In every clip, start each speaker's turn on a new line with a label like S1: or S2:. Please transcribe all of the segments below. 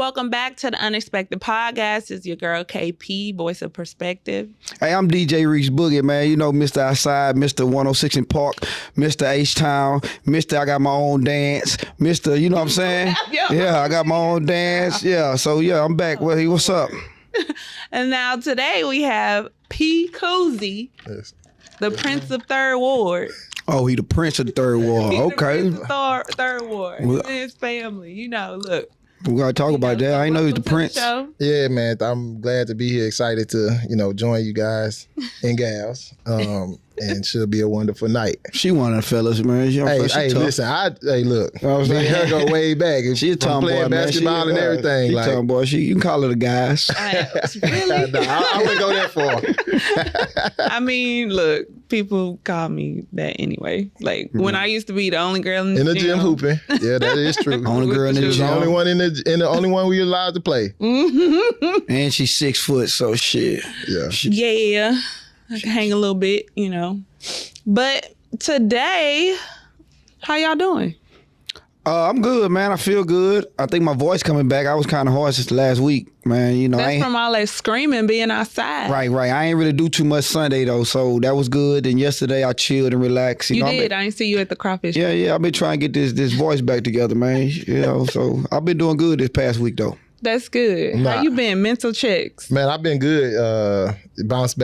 S1: Welcome back to the Unexpected Podcast. It's your girl KP, voice of perspective.
S2: Hey, I'm DJ Reese Boogie, man. You know, Mr. Outside, Mr. 106 in Park, Mr. H-Town, Mr. I got my own dance, Mr. You know what I'm saying? Yeah, I got my own dance. Yeah, so yeah, I'm back. Well, hey, what's up?
S1: And now today we have P. Cozy, the Prince of Third Ward.
S2: Oh, he the Prince of the Third Ward. Okay.
S1: The Prince of Third Ward. Well, his family, you know, look.
S2: We gotta talk about that. I ain't know he's the Prince.
S3: Yeah, man. I'm glad to be here. Excited to, join you guys and gals. And should be a wonderful night.
S2: She one of the fellas, man.
S3: Hey, listen. Look. Me and her go way back.
S2: She a tomboy,
S3: playing basketball and everything.
S2: She tomboy. You can call her the guys.
S1: Really?
S3: I wouldn't go that far.
S1: I mean, look, people call me that anyway. Like when I used to be the only girl in the
S3: gym hooping. Yeah, that is true.
S2: Only girl in the gym.
S3: The only one in the only one we allowed to play.
S1: Mm-hmm.
S2: And she's 6 foot, so shit.
S3: Yeah.
S1: Yeah. I can hang a little bit, But today, how y'all doing?
S2: I'm good, man. I feel good. I think my voice coming back. I was kind of hoarse since last week, man.
S1: That's from all that screaming being outside.
S2: Right. I ain't really do too much Sunday, though, so that was good. And yesterday, I chilled and relaxed.
S1: You did. I didn't see you at the crawfish.
S2: Yeah. I've been trying to get this voice back together, man. So I've been doing good this past week, though.
S1: That's good. How you been? Mental checks?
S3: Man, I've been good. Bouncing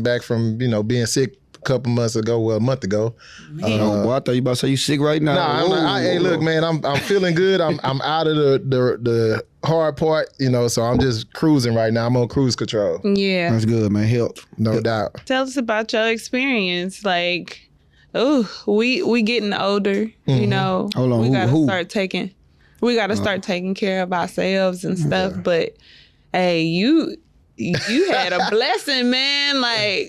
S3: back from, being sick a month ago.
S2: Boy, I thought you about to say you sick right now.
S3: Nah, hey, look, man, I'm feeling good. I'm out of the hard part, so I'm just cruising right now. I'm on cruise control.
S1: Yeah.
S2: That's good, man. Help.
S3: No doubt.
S1: Tell us about your experience. Like, we getting older,
S2: Hold on.
S1: We gotta start taking care of ourselves and stuff. Yeah. But hey, you had a blessing, man. Like,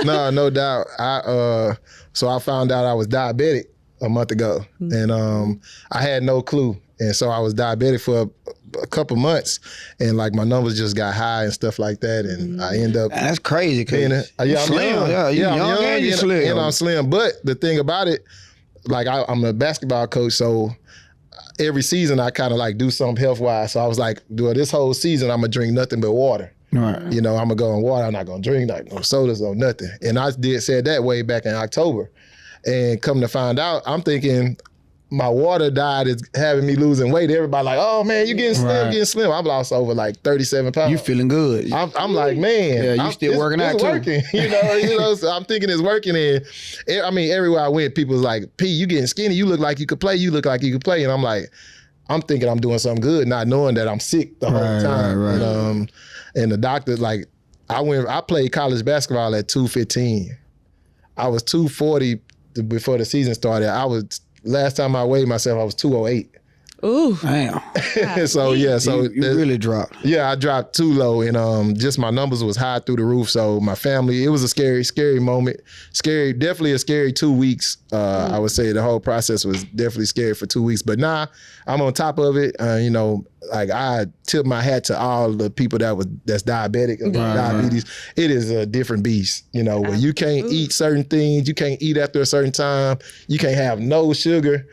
S3: no doubt. So I found out I was diabetic a month ago, and I had no clue, and so I was diabetic for a couple months, and like my numbers just got high and stuff like that, and I end up.
S2: That's crazy.
S3: I'm young and I'm slim. But the thing about it, like I'm a basketball coach, so every season I kind of like do something health wise. So I was like, this whole season I'm gonna drink nothing but water.
S2: Right.
S3: I'm gonna go on water. I'm not gonna drink like no sodas or nothing. And I said that way back in October. And come to find out, I'm thinking my water diet is having me losing weight. Everybody like, oh man, you getting slim, I've lost over like 37 pounds.
S2: You feeling good.
S3: I'm like, man.
S2: Yeah, you still working out too.
S3: Working, so I'm thinking it's working. And I mean, everywhere I went, people was like, P, you getting skinny. You look like you could play. And I'm like, I'm thinking I'm doing something good, not knowing that I'm sick the whole time. Right. And the doctor, like, I played college basketball at 215. I was 240 before the season started. Last time I weighed myself, I was 208.
S1: Ooh.
S2: Damn.
S3: So you
S2: really dropped.
S3: Yeah, I dropped too low, and just my numbers was high through the roof. So my family, it was a scary moment. Definitely a scary 2 weeks. I would say the whole process was definitely scary for 2 weeks. But now I'm on top of it. Like I tip my hat to all the people that's diabetic and diabetes. It is a different beast, where you can't eat certain things, you can't eat after a certain time, you can't have no sugar.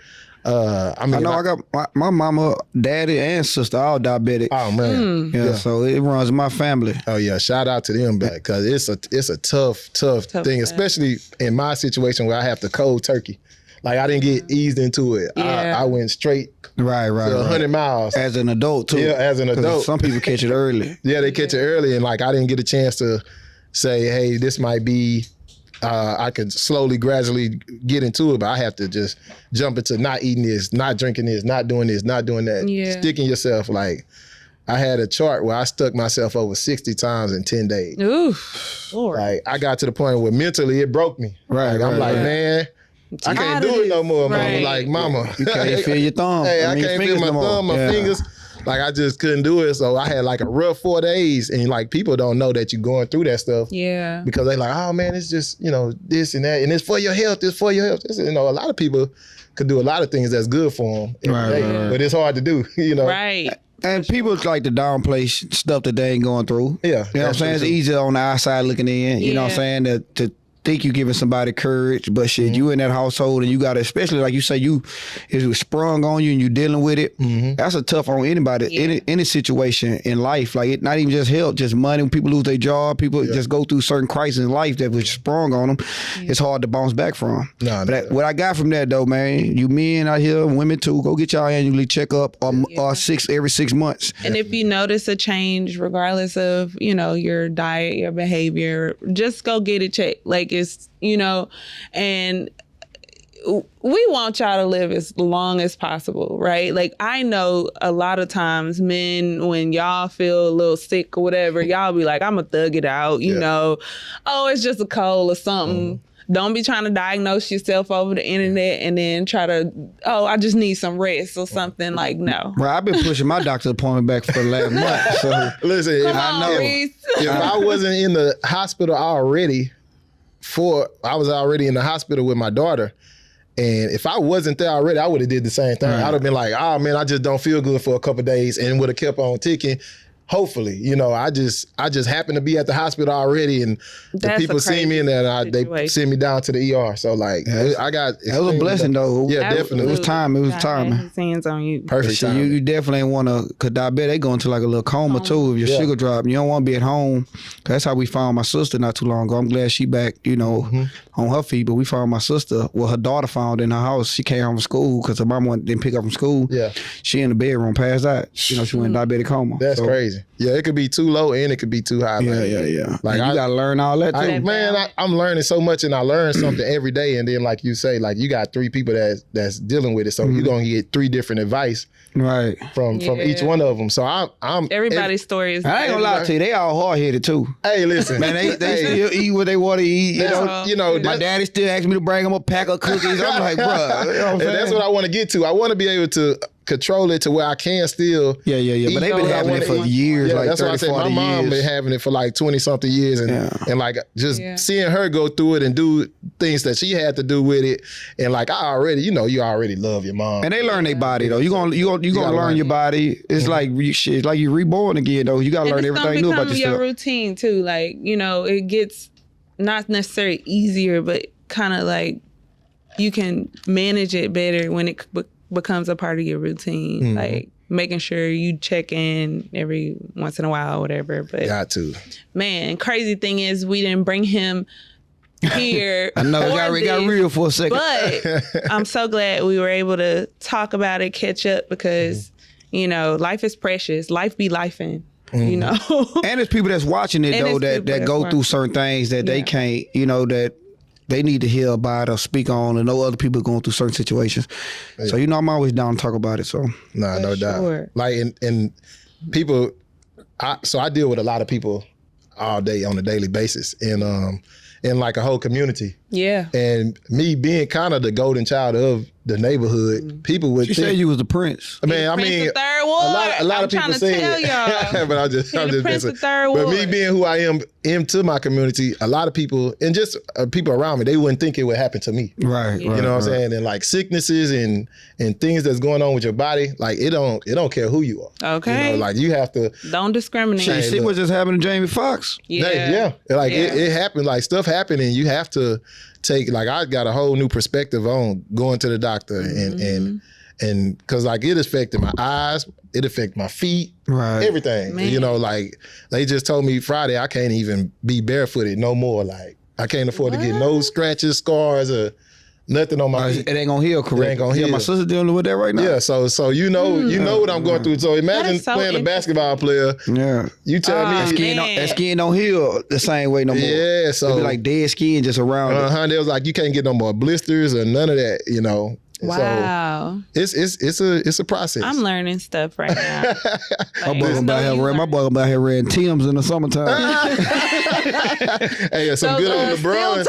S3: I
S2: got my mama, daddy, and sister all diabetic.
S3: Oh man,
S2: yeah. So it runs in my family.
S3: Oh yeah, shout out to them back because it's a tough thing, especially in my situation where I have to cold turkey. Like I didn't get eased into it. I went straight to 100 miles
S2: as an adult too.
S3: Yeah, as an adult.
S2: Some people catch it early.
S3: Yeah, they catch it early, and like I didn't get a chance to say, hey, this might be. I could gradually get into it, but I have to just jump into not eating this, not drinking this, not doing this, not doing that.
S1: Yeah.
S3: Sticking yourself. Like I had a chart where I stuck myself over 60 times in 10 days.
S1: Ooh, Lord.
S3: Like I got to the point where mentally it broke me. I'm like, man, I can't do it no more, mama. Like, mama.
S2: You can't feel your thumb.
S3: Hey, I can't feel my thumb, my fingers. Like I just couldn't do it. So I had like a rough 4 days, and like people don't know that you're going through that stuff.
S1: Yeah.
S3: Because they like, oh man, it's just, this and that. And it's for your health. It's for your health. A lot of people could do a lot of things that's good for them every day, but it's hard to do,
S1: Right.
S2: And people like to downplay stuff that they ain't going through.
S3: Yeah.
S2: You know what I'm saying? It's easier on the outside looking in. You know what I'm saying? To think you giving somebody courage, but shit, you in that household and you got to, especially like you say, it was sprung on you and you dealing with it. That's a tough on anybody, any situation in life. Like it, not even just health, just money. When people lose their job, people just go through certain crises in life that was sprung on them. It's hard to bounce back from. What I got from that though, man, you men out here, women too, go get y'all annually check up every 6 months.
S1: And if you notice a change, regardless of, your diet, your behavior, just go get it checked. Like it's, and we want y'all to live as long as possible, right? Like I know a lot of times men, when y'all feel a little sick or whatever, y'all be like, I'm gonna thug it out, oh, it's just a cold or something. Don't be trying to diagnose yourself over the internet and then try to, I just need some rest or something. Like, no.
S2: Right, I've been pushing my doctor's appointment back for the last month. So
S3: listen,
S1: I know.
S3: If I wasn't in the hospital already, I was already in the hospital with my daughter. And if I wasn't there already, I would have did the same thing. I'd have been like, oh man, I just don't feel good for a couple of days, and would have kept on ticking. Hopefully, I just happened to be at the hospital already, and the people see me in there, and they send me down to the ER. So like, I got
S2: that was a blessing though.
S3: Yeah, definitely.
S2: It was time. It was
S1: God
S2: time.
S1: had his hands on you.
S3: Perfect time.
S2: You definitely ain't want to, cause diabetes, they go into like a little coma too if your sugar drop. You don't want to be at home. That's how we found my sister not too long ago. I'm glad she back, on her feet. But we found my sister. Well, her daughter found in her house. She came home from school because her mom didn't pick up from school. Yeah, she in the bedroom, passed out. She went in diabetic coma.
S3: That's crazy. Yeah, it could be too low and it could be too high.
S2: Yeah. Like
S3: you
S2: gotta learn all that too.
S3: I'm learning so much, and I learn something every day. And then, like you say, like you got 3 people that's dealing with it, so you're gonna get 3 different advice,
S2: right,
S3: from each one of them. So I'm
S1: everybody's story is.
S2: I ain't gonna lie to you, they all hard headed too.
S3: Hey, listen,
S2: man, they still eat what they want to eat. My daddy still asks me to bring him a pack of cookies. I'm like, bro,
S3: and that's what I want to get to. I want to be able to control it to where I can still
S2: but they've been having it for years. Like
S3: that's
S2: 30,
S3: why I said my mom been having it for like 20 something years, and like just seeing her go through it and do things that she had to do with it, and like I already, you already love your mom,
S2: and they learn their body though. You gonna learn your body. It's like shit, like you reborn again though. You gotta learn everything new about yourself.
S1: Your routine too, like it gets not necessarily easier, but kind of like you can manage it better when it becomes a part of your routine, like making sure you check in every once in a while or whatever. But
S3: got to.
S1: Man, crazy thing is we didn't bring him here.
S2: I know it got real for a second.
S1: But I'm so glad we were able to talk about it, catch up, because life is precious. Life be lifing. And
S2: there's people that's watching it though that go through certain things that they can't, that they need to hear about or speak on, and know other people going through certain situations. Yeah. So I'm always down to talk about it. So
S3: no doubt. Like and people, I deal with a lot of people all day on a daily basis, and in like a whole community.
S1: Yeah.
S3: And me being kind of the golden child of the neighborhood, people would think,
S2: said you was the prince.
S3: I mean,
S1: the third ward.
S3: A lot of people say it. But I'm just messing. But me being who I am to my community, a lot of people, and just people around me, they wouldn't think it would happen to me.
S2: Right.
S3: You know what I'm saying? And like sicknesses and things that's going on with your body, like it don't care who you are.
S1: Okay.
S3: Like you have to.
S1: Don't discriminate.
S2: See what just happened to Jamie Foxx.
S3: Yeah. Like it happened. Like stuff happened, and you have to take, like I got a whole new perspective on going to the doctor, and because like it affected my eyes, it affected my feet, everything. Man. Like they just told me Friday I can't even be barefooted no more. Like I can't afford to get no scratches, scars, or nothing on my feet.
S2: It ain't gonna heal correct.
S3: It ain't gonna heal.
S2: My sister's dealing with that right now.
S3: Yeah, so you know what I'm going through. So imagine playing a basketball player.
S2: Yeah.
S3: You tell me
S2: that skin don't heal the same way no more.
S3: Yeah, so
S2: it'd be like dead skin just around it.
S3: They was like, you can't get no more blisters or none of that,
S1: Wow.
S3: So it's a process.
S1: I'm learning stuff right now.
S2: My boy about here wearing Timbs in the summertime.
S3: Hey, some good old LeBrons.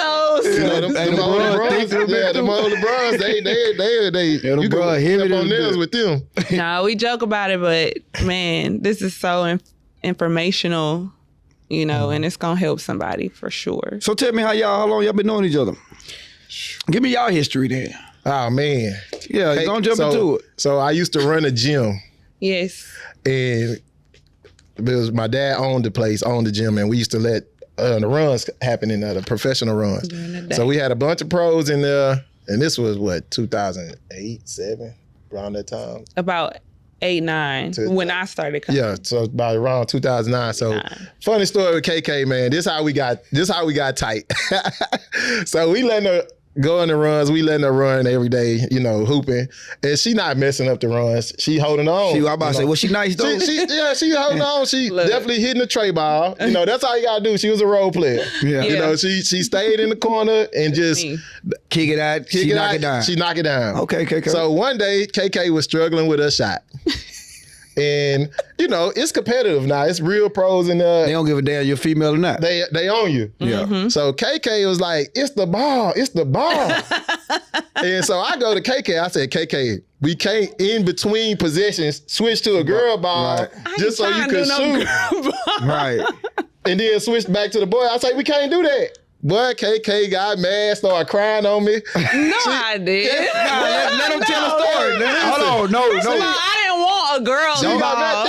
S3: Them old LeBrons, they you can step on nails with them.
S1: No, we joke about it, but man, this is so informational, and it's gonna help somebody for sure.
S2: So tell me how long y'all been knowing each other? Give me y'all history then.
S3: Oh man.
S2: Yeah, don't jump into it.
S3: So I used to run a gym.
S1: Yes.
S3: And because my dad owned the place, owned the gym, and we used to let the runs happening, the professional runs. So we had a bunch of pros in there, and this was what 2008, 7, around that time.
S1: About 8, 9 when I started coming.
S3: Yeah, so about around 2009. So funny story with KK, man. This how we got tight. So we letting her go in the runs. We letting her run every day, hooping. And she not messing up the runs. She holding on.
S2: I about to say, was she nice though?
S3: She holding on. She definitely hitting the tray ball. That's all you gotta do. She was a role player. Yeah. She stayed in the corner and just
S2: kick it out. She knock it down.
S3: She knock it down.
S2: Okay, KK.
S3: So one day KK was struggling with her shot. And it's competitive now. It's real pros in there.
S2: They don't give a damn you're female or not.
S3: They own you.
S2: Yeah.
S1: Mm-hmm.
S3: So KK was like, it's the ball. And so I go to KK. I said, KK, we can't in between possessions switch to a girl ball just so you can shoot.
S2: Right.
S3: And then switch back to the boy. I say, we can't do that. Boy, KK got mad, started crying on me.
S1: I did.
S2: Let him tell a story. Hold on, no.
S1: I didn't want a girl ball.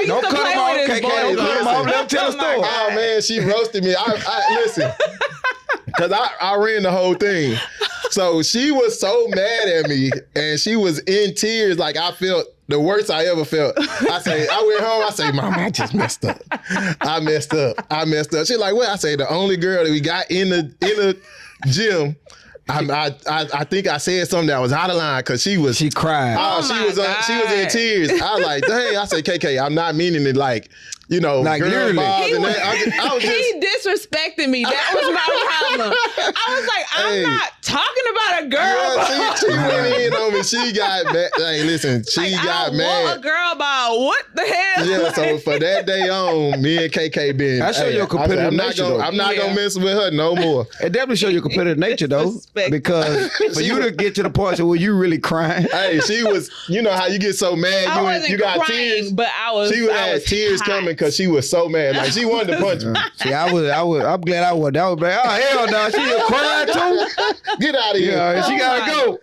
S2: Don't cut him off, KK. Don't cut him off. Let him tell a story.
S3: Oh, man, she roasted me. I listen, because I ran the whole thing. So she was so mad at me, and she was in tears. Like, I felt the worst I ever felt. I went home. I say, Mama, I just messed up. I messed up. She like, what? I say, the only girl that we got in the gym. I think I said something that was out of line because she
S2: cried.
S3: She was in tears. I was like, dang. I said, KK, I'm not meaning it like like girl balls and that. I was just,
S1: he disrespected me. That was my problem. I was like, I'm not talking about a girl ball.
S3: She went in on me. She got mad. Hey, listen, she got mad.
S1: I want a girl ball. What the hell?
S3: Yeah, so for that day on, me and KK been.
S2: I show your competitive nature.
S3: I'm not gonna mess with her no more.
S2: It definitely show your competitive nature though, because for you to get to the point where you really crying.
S3: Hey, she was. You know how you get so mad, you got
S1: crying,
S3: tears,
S1: but
S3: She had tears coming because she was so mad. Like she wanted to punch me.
S2: See, I'm glad I was. That was like, oh hell no, she was crying too.
S3: Get out of here.
S2: Yeah, she gotta go.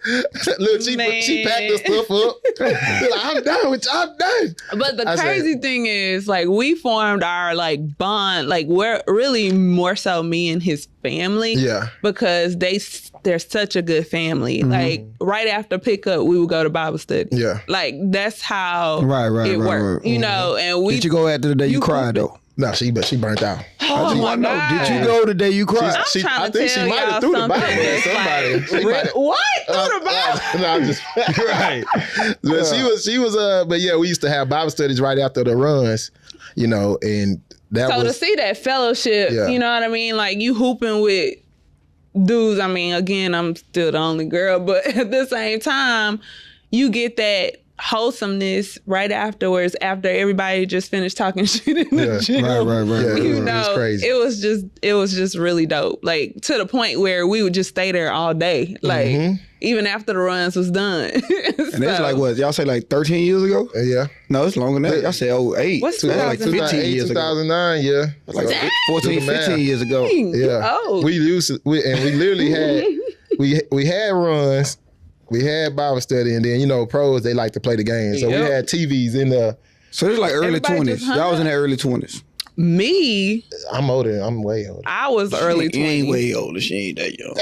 S3: Look, she packed her stuff up. Like, I'm done with you. I'm done.
S1: But the crazy thing is, like, we formed our like bond. Like, we're really more so me and his family.
S3: Yeah.
S1: Because they're such a good family. Mm-hmm. Like right after pickup, we would go to Bible study.
S3: Yeah.
S1: Like that's how it worked.
S2: Right.
S1: You know, and we.
S2: Did you go after the day you cried though?
S3: No, she burnt out.
S1: Oh my God.
S2: Did you go the day you cried?
S1: I think she might have threw the Bible at somebody. What? Threw the Bible?
S3: No, I'm just right. But she was. But yeah, we used to have Bible studies right after the runs. You know, and that was
S1: to see that fellowship.
S3: Yeah.
S1: You know what I mean? Like you hooping with dudes. I mean, again, I'm still the only girl, but at the same time, you get that wholesomeness right afterwards after everybody just finished talking shit in the gym.
S2: Right.
S3: Yeah,
S1: You know,
S3: it was crazy.
S1: It was just really dope. Like to the point where we would just stay there all day. Like even after the runs was done.
S2: And that's like what? Y'all say like 13 years ago?
S3: Yeah.
S2: No, it's longer than that. Y'all say 08.
S1: What's
S2: like
S1: 2008,
S2: 15 years ago.
S3: 2009, yeah.
S2: Like 14, 15 years ago.
S3: Yeah.
S1: Oh.
S3: We literally had we had runs. We had Bible study, and then, you know, pros, they like to play the game. So we had TVs in the...
S2: So it's like early
S1: Everybody
S2: 20s. Y'all was in the early 20s.
S1: Me,
S3: I'm older. I'm way older.
S1: I was early 20s.
S2: You ain't way older. She ain't that young.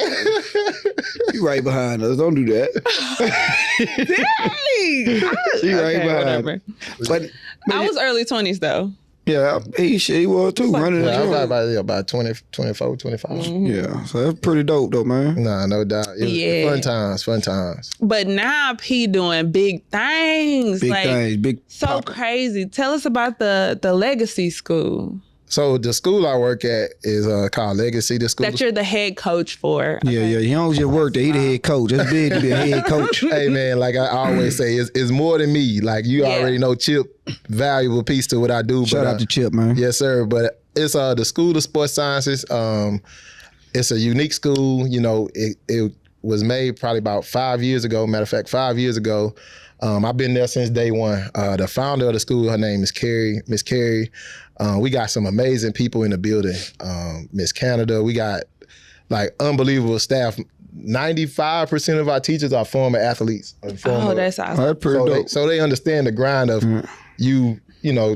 S2: You right behind us. Don't do that.
S1: Dang!
S2: She right behind us. But
S1: I was early 20s though.
S2: yeah, he was too. Running
S3: I was
S2: the
S3: about 20, 24, 25.
S2: Yeah, so that's pretty dope though, man.
S3: Nah, no doubt. It was fun times.
S1: But now P doing big things.
S2: Big
S1: like,
S2: things, big
S1: so
S2: poppin'.
S1: crazy. Tell us about the Legacy School
S3: So the school I work at is called Legacy. The school.
S1: that you're the head coach for.
S2: Yeah. He don't just work there. He the head coach. It's big to be a head coach.
S3: Hey man, like I always say, it's more than me. Like you already know Chip, valuable piece to what I do.
S2: Shout out to Chip, man.
S3: Yes, sir. But it's the School of Sports Sciences. It's a unique school. You know, it was made probably about 5 years ago. Matter of fact, 5 years ago. I've been there since day one. The founder of the school, her name is Miss Carrie. We got some amazing people in the building. Miss Canada, we got like unbelievable staff. 95% of our teachers are former athletes.
S1: Oh, that's awesome.
S2: That's pretty dope.
S3: So they understand the grind of you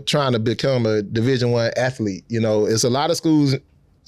S3: trying to become a Division I athlete. It's a lot of schools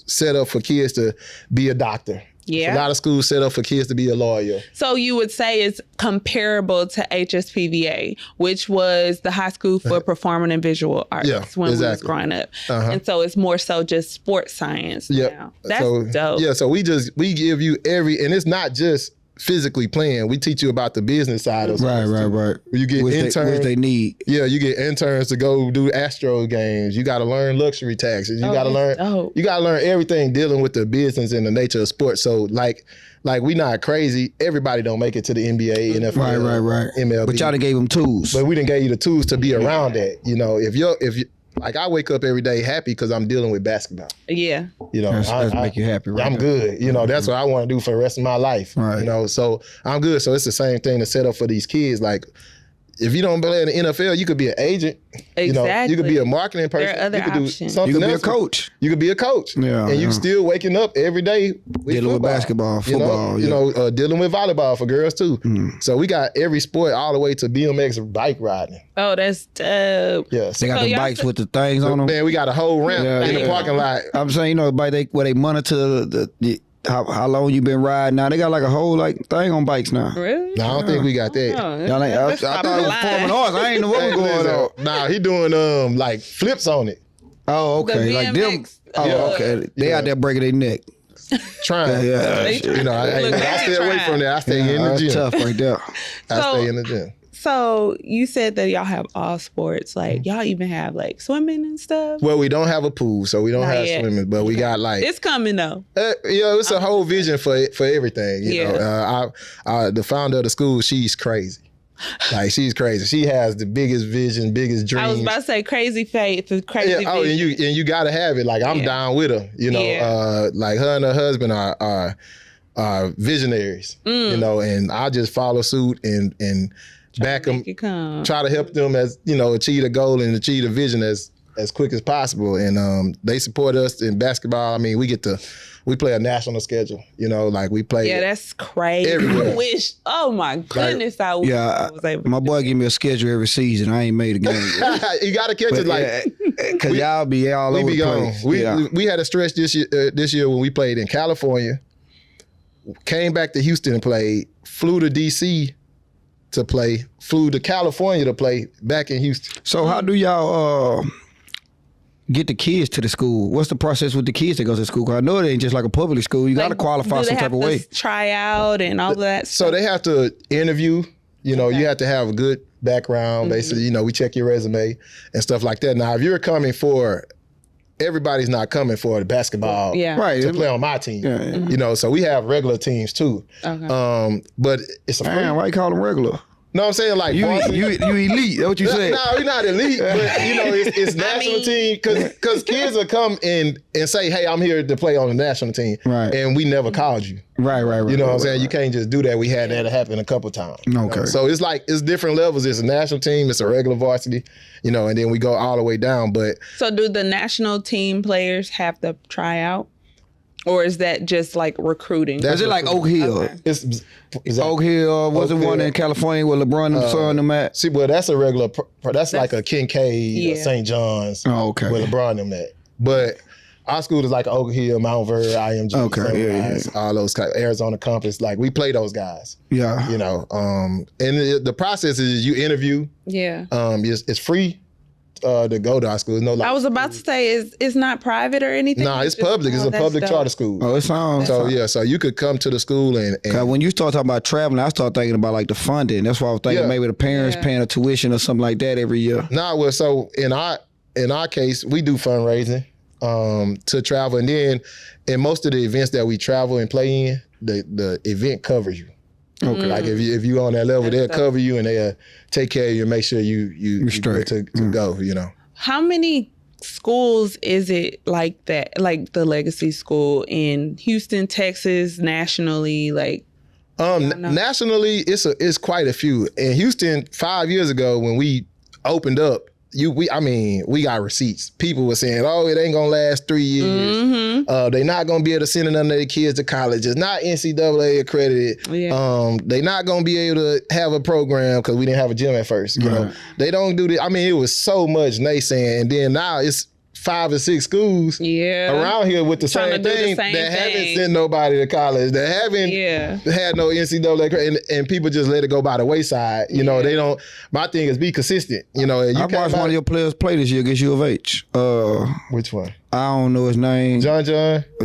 S3: set up for kids to be a doctor.
S1: Yeah.
S3: It's a lot of schools set up for kids to be a lawyer.
S1: So you would say it's comparable to HSPVA, which was the High School for Performing and Visual Arts when we was growing up. And so it's more so just sports science now. That's dope.
S3: Yeah, so we give you and it's not just physically playing. We teach you about the business side of
S2: right.
S3: You get interns.
S2: Which they need.
S3: Yeah, you get interns to go do Astro games. You got to learn luxury taxes. You got to learn.
S1: Dope.
S3: You got to learn everything dealing with the business and the nature of sports. So like we not crazy. Everybody don't make it to the NBA, NFL,
S2: right.
S3: MLB.
S2: But y'all done gave them tools.
S3: But we didn't give you the tools to be around that. If you like, I wake up every day happy because I'm dealing with basketball.
S1: Yeah.
S2: That's make you happy, right?
S3: I'm good. That's what I want to do for the rest of my life.
S2: Right.
S3: So I'm good. So it's the same thing to set up for these kids. Like, if you don't play in the NFL, you could be an agent.
S1: Exactly.
S3: You could be a marketing person.
S1: There are other
S3: you could
S1: options.
S3: do something
S2: You could be
S3: else.
S2: a coach.
S3: You could be a coach.
S2: Yeah,
S3: and you still waking up every day with
S2: dealing with basketball, football.
S3: Dealing with volleyball for girls too. So we got every sport all the way to BMX bike riding.
S1: Oh, that's dope.
S3: Yeah.
S2: They got the bikes with the things on them.
S3: Man, we got a whole ramp in the parking lot.
S2: I'm saying, where they monitor the how long you been riding now. They got like a whole thing on bikes now.
S1: Really?
S3: No, I don't think we got that.
S2: I thought it was forming arts. I ain't know what was going on.
S3: Nah, he doing like flips on it.
S2: Oh, okay.
S1: The
S2: Like them.
S1: BMX,
S2: Okay. They out there breaking their neck.
S3: Trying.
S2: Yeah.
S3: I stay away from that. I stay in the gym.
S2: Tough right there.
S3: I stay in the gym.
S1: So you said that y'all have all sports. Like y'all even have like swimming and stuff.
S3: Well, we don't have a pool, so we don't
S1: Not
S3: have
S1: yet.
S3: swimming, but we got like
S1: It's coming though.
S3: it's a whole vision for everything. You know, the founder of the school, she's crazy. Like she's crazy. She has the biggest vision, biggest dreams.
S1: I was about to say crazy faith, crazy.
S3: Oh, and you gotta have it. Like I'm down with her. Like her and her husband are visionaries. And I just follow suit and back them, try to help them as achieve a goal and achieve a vision as quick as possible. And they support us in basketball. I mean, we play a national schedule. Like we play.
S1: Yeah, that's crazy.
S3: Everywhere.
S1: I wish. Oh my goodness, I wish I was able.
S2: My boy give me a schedule every season. I ain't made a game yet.
S3: You gotta catch it
S2: because y'all be all over the place.
S3: We had a stretch this year when we played in California. Came back to Houston and played. Flew to DC to play. Flew to California to play. Back in Houston.
S2: So how do y'all get the kids to the school? What's the process with the kids that go to school? 'Cause I know it ain't just like a public school. You got to qualify some type of way.
S1: Try out and all that.
S3: So they have to interview. You have to have a good background. Basically, we check your resume and stuff like that. Now, if you're coming for, everybody's not coming for the basketball
S2: right,
S3: to play on my team. So we have regular teams too.
S1: Okay.
S3: But it's a
S2: Man, why you call them regular?
S3: No, I'm saying like
S2: you elite. That's what you said.
S3: No, we're not elite, but it's national team because kids will come and say, "Hey, I'm here to play on the national team,"
S2: right?
S3: And we never called you,
S2: right.
S3: You know what I'm saying? You can't just do that. We had that happen a couple times.
S2: Okay.
S3: So it's different levels. It's a national team. It's a regular varsity, and then we go all the way down. But
S1: so do the national team players have to try out? Or is that just like recruiting?
S2: Is it like Oak Hill?
S1: Okay.
S3: It's
S2: Oak Hill was the one in California where LeBron and son them at?
S3: See, well, that's a regular. That's like a Kincaid, St. John's.
S2: Oh, okay.
S3: Where LeBron them at. But our school is like Oak Hill, Mount Vernon, IMG.
S2: Okay,
S3: all those guys, Arizona Compass. Like we play those guys.
S2: Yeah.
S3: And the process is you interview.
S1: Yeah.
S3: It's free. To go to our school. No,
S1: I was about to say, it's not private or anything?
S3: No, it's public. It's a public charter school.
S2: Oh, it sounds.
S3: So you could come to the school and
S2: when you start talking about traveling, I start thinking about like the funding. That's why I was thinking maybe the parents paying a tuition or something like that every year.
S3: Well, so in our case, we do fundraising to travel, and then in most of the events that we travel and play in, the event covers you. Okay. Like if you on that level, they'll cover you and they'll take care of you and make sure you're straight to go.
S1: How many schools is it like that? Like the Legacy School in Houston, Texas, nationally, like?
S3: Nationally, it's quite a few. In Houston, 5 years ago when we opened up, we got receipts. People were saying, "Oh, it ain't gonna last 3 years. They not gonna be able to send none of their kids to college. It's not NCAA accredited.
S1: Yeah.
S3: They not gonna be able to have a program because we didn't have a gym at first. You know, they don't do this. I mean, it was so much naysaying, and then now it's 5 or 6 schools around here with the same thing that haven't sent nobody to college, that haven't had no NCAA, and people just let it go by the wayside. You know, they don't. My thing is be consistent. You know,
S2: I watched one of your players play this year against U of H.
S3: Which one?
S2: I don't know his name.
S3: John.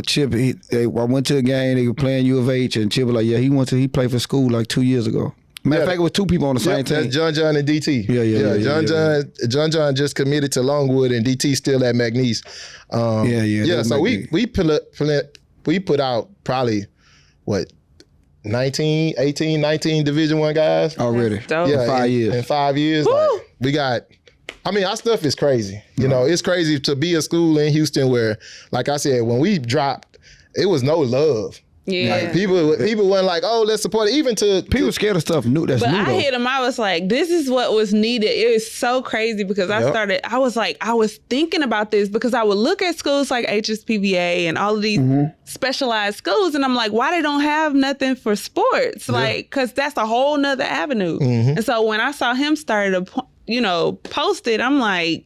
S2: Chip. I went to the game. They were playing U of H, and Chip was like, "Yeah, he played for school like 2 years ago." Matter of fact, it was 2 people on the same team.
S3: That's John and DT. Yeah. John just committed to Longwood, and DT still at McNeese. So we put out probably what 19 Division I guys
S2: already.
S3: Yeah,
S2: 5 years.
S3: In 5 years, like, we got. I mean, our stuff is crazy. You know, it's crazy to be a school in Houston where, like I said, when we dropped, it was no love.
S1: Yeah.
S3: Like people weren't like, oh, let's support it. Even to
S2: people scared of stuff new. That's
S1: but
S2: new.
S1: I hit him. I was like, this is what was needed. It was so crazy because I was thinking about this because I would look at schools like HSPBA and all of these specialized schools, and I'm like, why they don't have nothing for sports? Like, because that's a whole nother avenue. And so when I saw him start to, post it, I'm like,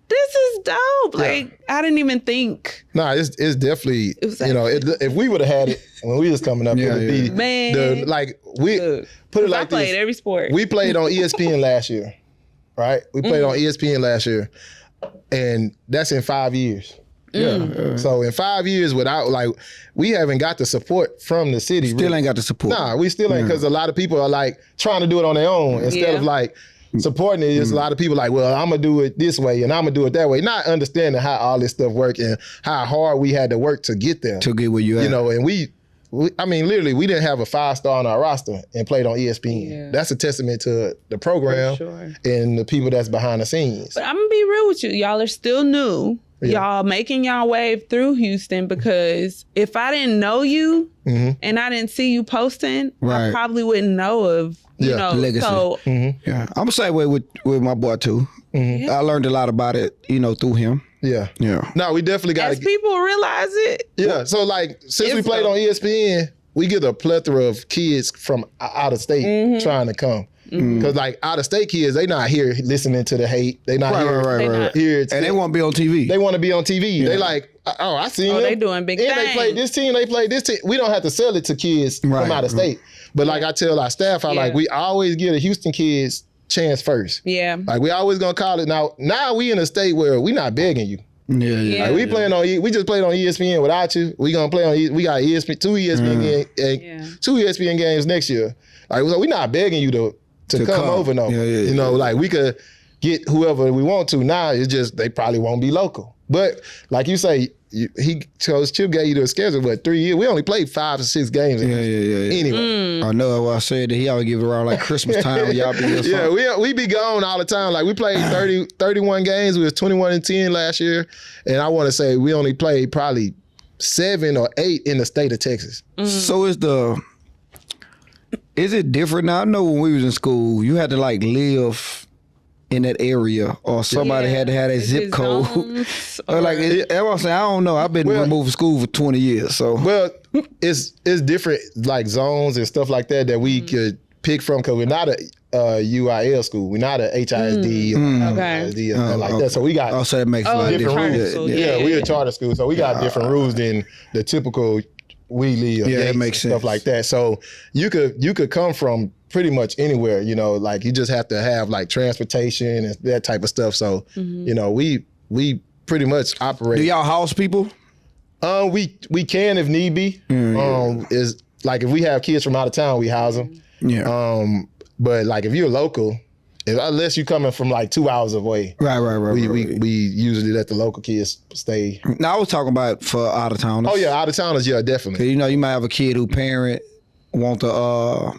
S1: this is dope. Like, I didn't even think.
S3: Nah, it's definitely, if we would have had it when we was coming up, it would be,
S1: man.
S3: Put it like
S1: I played every sport.
S3: We played on ESPN last year, right? We played on ESPN last year, and that's in 5 years. So in 5 years we haven't got the support from the city.
S2: Still ain't got the support.
S3: Nah, we still ain't, because a lot of people are like trying to do it on their own instead of like supporting it. Just a lot of people like, well, I'm gonna do it this way and I'm gonna do it that way, not understanding how all this stuff work and how hard we had to work to get there,
S2: to get where you at.
S3: And we I mean, literally, we didn't have a 5-star on our roster and played on ESPN. Yeah. That's a testament to the program and the people that's behind the scenes.
S1: But I'm gonna be real with you, y'all are still new. Y'all making y'all wave through Houston, because if I didn't know you and I didn't see you posting, I probably wouldn't know of you know
S2: legacy.
S1: So
S2: I'm the same way with my boy too. I learned a lot about it, through him.
S3: Yeah. No, we definitely got
S1: as people realize it.
S3: Yeah. So like, since we played on ESPN, we get a plethora of kids from out of state trying to come. Because like out of state kids, they not here listening to the hate. They not here. And
S2: they want to be on TV.
S3: They want to be on TV. They like, oh, I seen them.
S1: They doing big things.
S3: And they played this team. They played this team. We don't have to sell it to kids from out of state. But like I tell our staff, like we always give the Houston kids chance first. Yeah. Like we always gonna call it. Now we in a state where we not begging you. Like we playing on. We just played on ESPN without you. We gonna play on. We got ESPN, two ESPN games next year. Like we not begging you to come over. No, like we could get whoever we want to. Now it's just they probably won't be local. But like you say, Chip gave you the schedule. But 3 years, we only played 5 or 6 games. Anyway,
S2: I know what I said that he always give it around like Christmas time when y'all be here.
S3: we be gone all the time. Like we played 31 games. We was 21-10 last year, and I want to say we only played probably 7 or 8 in the state of Texas.
S2: So is it different now? I know when we was in school, you had to like live in that area, or somebody had to have that zip code. Or like, I don't know. I've been removed from school for 20 years. So
S3: it's different like zones and stuff like that we could pick from, because we're not a UIL school. We're not a HISD or ISD or nothing like that. So we got
S2: so that makes a lot of difference.
S3: We're a charter school, so we got different rules than the typical Wheelie or
S2: that makes sense.
S3: Stuff like that. So you could come from pretty much anywhere, like you just have to have like transportation and that type of stuff. So, we pretty much operate.
S2: Do y'all house people?
S3: We can if need be. Is like if we have kids from out of town, we house them. But like if you're local, unless you're coming from like 2 hours away. Right. We usually let the local kids stay.
S2: Now I was talking about for out of towners.
S3: Oh yeah, out of towners, definitely.
S2: You might have a kid who parent want to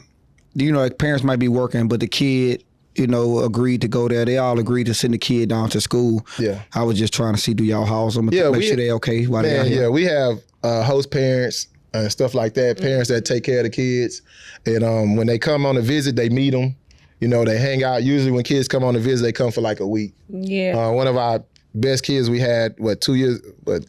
S2: parents might be working, but the kid, agreed to go there. They all agreed to send the kid down to school. Yeah. I was just trying to see, do y'all house them? Make sure they okay while they're here.
S3: We have host parents and stuff like that, parents that take care of the kids. And when they come on a visit, they meet them. You know, they hang out. Usually when kids come on to visit, they come for like a week.
S1: Yeah.
S3: One of our best kids we had, 2 years, but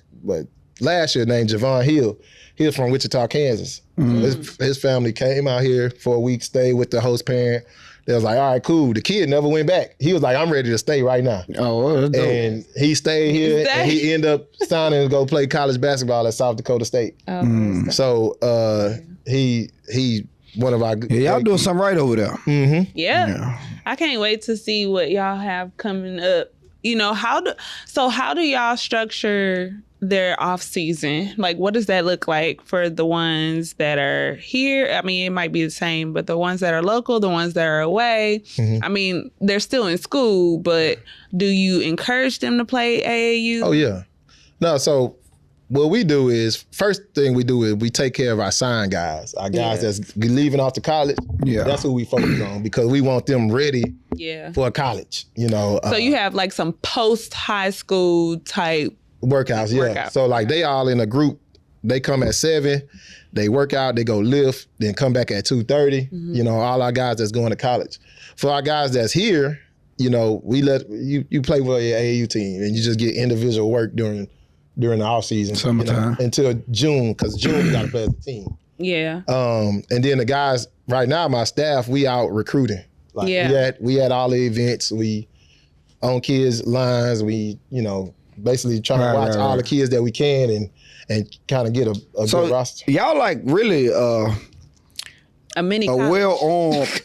S3: last year, named Javon Hill. He was from Wichita, Kansas. His family came out here for a week, stayed with the host parent. They was like, all right, cool. The kid never went back. He was like, I'm ready to stay right now.
S2: Oh, well, that's dope.
S3: And he stayed here, and he ended up signing to go play college basketball at South Dakota State. So he one of our
S2: y'all doing something right over there.
S3: Mm-hmm.
S1: Yeah. I can't wait to see what y'all have coming up. You know, how do y'all structure their off season? Like, what does that look like for the ones that are here? I mean, it might be the same, but the ones that are local, the ones that are away, I mean, they're still in school, but do you encourage them to play AAU?
S3: Oh, yeah. No, so what we do is, first thing we do is we take care of our sign guys, our guys that's leaving off to college. Yeah. That's who we focus on because we want them ready for college, you know.
S1: So you have like some post-high school type
S3: workouts, yeah. So like they all in a group. They come at 7, they work out, they go lift, then come back at 2:30. You know, all our guys that's going to college. For our guys that's here, you know, we let you play for your AAU team and you just get individual work during the off season,
S2: summertime,
S3: until June, because June we got to play as a team.
S1: Yeah.
S3: And then the guys right now, my staff, we out recruiting. Like we had all the events. We on kids lines. We basically trying to watch all the kids that we can and kind of get a good roster.
S2: Y'all like really
S1: a mini
S2: well-armed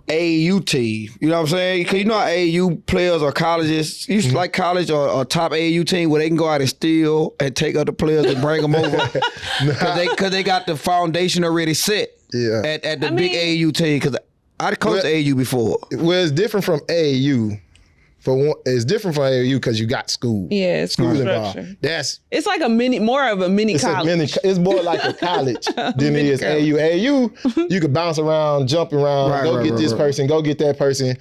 S2: AAU team. You know what I'm saying? Because you know how AAU players or colleges, you like college or top AAU team where they can go out and steal and take other players and bring them over because they got the foundation already set at the big AAU team. Because I coached AAU before.
S3: Well, it's different from AAU. It's different from AAU because you got school.
S1: Yeah, school
S3: involved.
S1: It's like more of a mini college.
S3: It's more like a college than it is AAU. AAU, you could bounce around, jump around, go get this person, go get that person.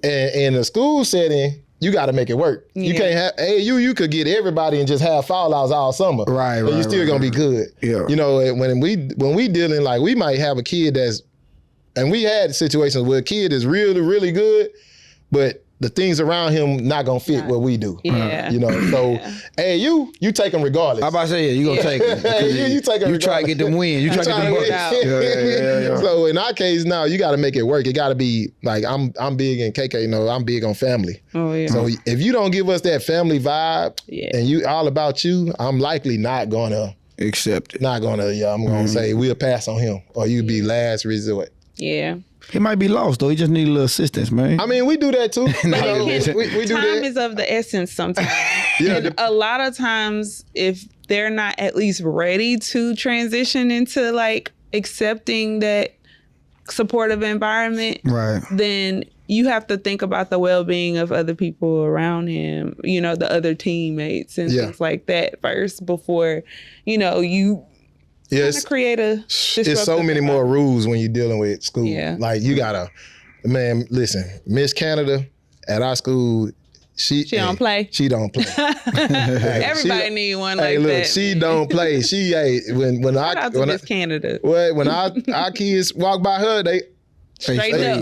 S3: And in a school setting, you got to make it work. You can't have AAU. You could get everybody and just have fallouts all summer.
S2: Right.
S3: And you're still gonna be good.
S2: Yeah.
S3: You know, when we dealing, like, we might have a kid and we had situations where a kid is really, really good, but the things around him not gonna fit what we do.
S1: Yeah.
S3: You know, so AAU, you take them regardless.
S2: I'm about to say, you gonna take them.
S3: You take them regardless.
S2: You try to get them wins. You try to get them buckets.
S3: Yeah. So in our case now, you gotta make it work. It gotta be like, I'm big in KK, I'm big on family.
S1: Oh yeah.
S3: So if you don't give us that family vibe and you all about you, I'm likely not gonna
S2: accept it.
S3: I'm gonna say we'll pass on him or you be last resort.
S1: Yeah.
S2: He might be lost though. He just need a little assistance, man.
S3: I mean, we do that too. We do
S1: time
S3: that.
S1: is of the essence sometimes. And a lot of times, if they're not at least ready to transition into like accepting that supportive environment,
S2: right,
S1: then you have to think about the well-being of other people around him, the other teammates and things like that first before, you create
S3: it's so many more rules when you're dealing with school.
S1: Yeah.
S3: Like you gotta, man, listen, Miss Canada at our school, she
S1: don't play.
S3: She don't play.
S1: Everybody need one like
S3: look,
S1: that.
S3: She don't play. She when
S1: Miss Canada.
S3: When our kids walk by her, they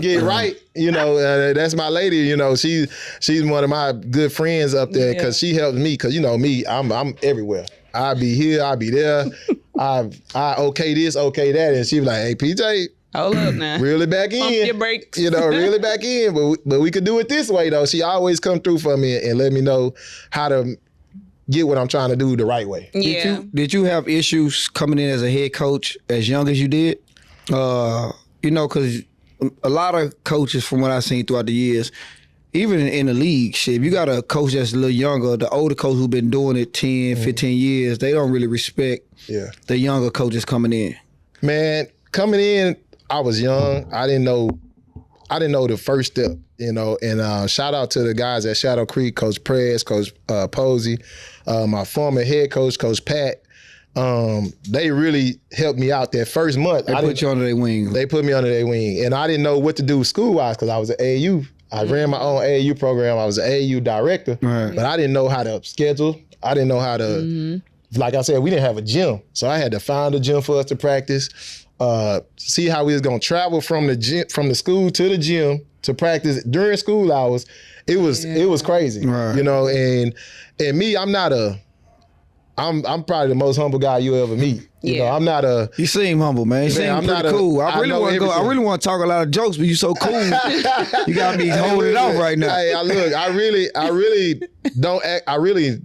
S3: get right. That's my lady. She's one of my good friends up there because she helps me. Because me, I'm everywhere. I'll be here, I'll be there. I okay this, okay that, and she be like, "Hey, PJ,
S1: hold up now,
S3: reel it back in,
S1: pump your brakes,
S3: reel it back in." But we could do it this way though. She always come through for me and let me know how to get what I'm trying to do the right way.
S1: Yeah.
S2: Did you have issues coming in as a head coach as young as you did? Because a lot of coaches, from what I've seen throughout the years, even in the league, shit, if you got a coach that's a little younger, the older coach who's been doing it 10, 15 years, they don't really respect the younger coaches coming in.
S3: Man, coming in, I was young. I didn't know the first step, and shout out to the guys at Shadow Creek, Coach Prez, Coach Posey, my former head coach, Coach Pat. They really helped me out that first month.
S2: They put you under their wing.
S3: They put me under their wing, and I didn't know what to do school-wise because I was at AAU. I ran my own AAU program. I was an AAU director, but I didn't know how to schedule. I didn't know how to, like I said, we didn't have a gym. So I had to find a gym for us to practice. see how we was gonna travel from the gym, from the school to the gym to practice during school hours. It was crazy,
S2: right.
S3: you know. And me, I'm probably the most humble guy you ever meet. You know, I'm not a.
S2: You seem humble, man. You seem pretty cool. I really want to talk a lot of jokes, but you so cool. You got me holding it off right now.
S3: Hey, I really don't act. I really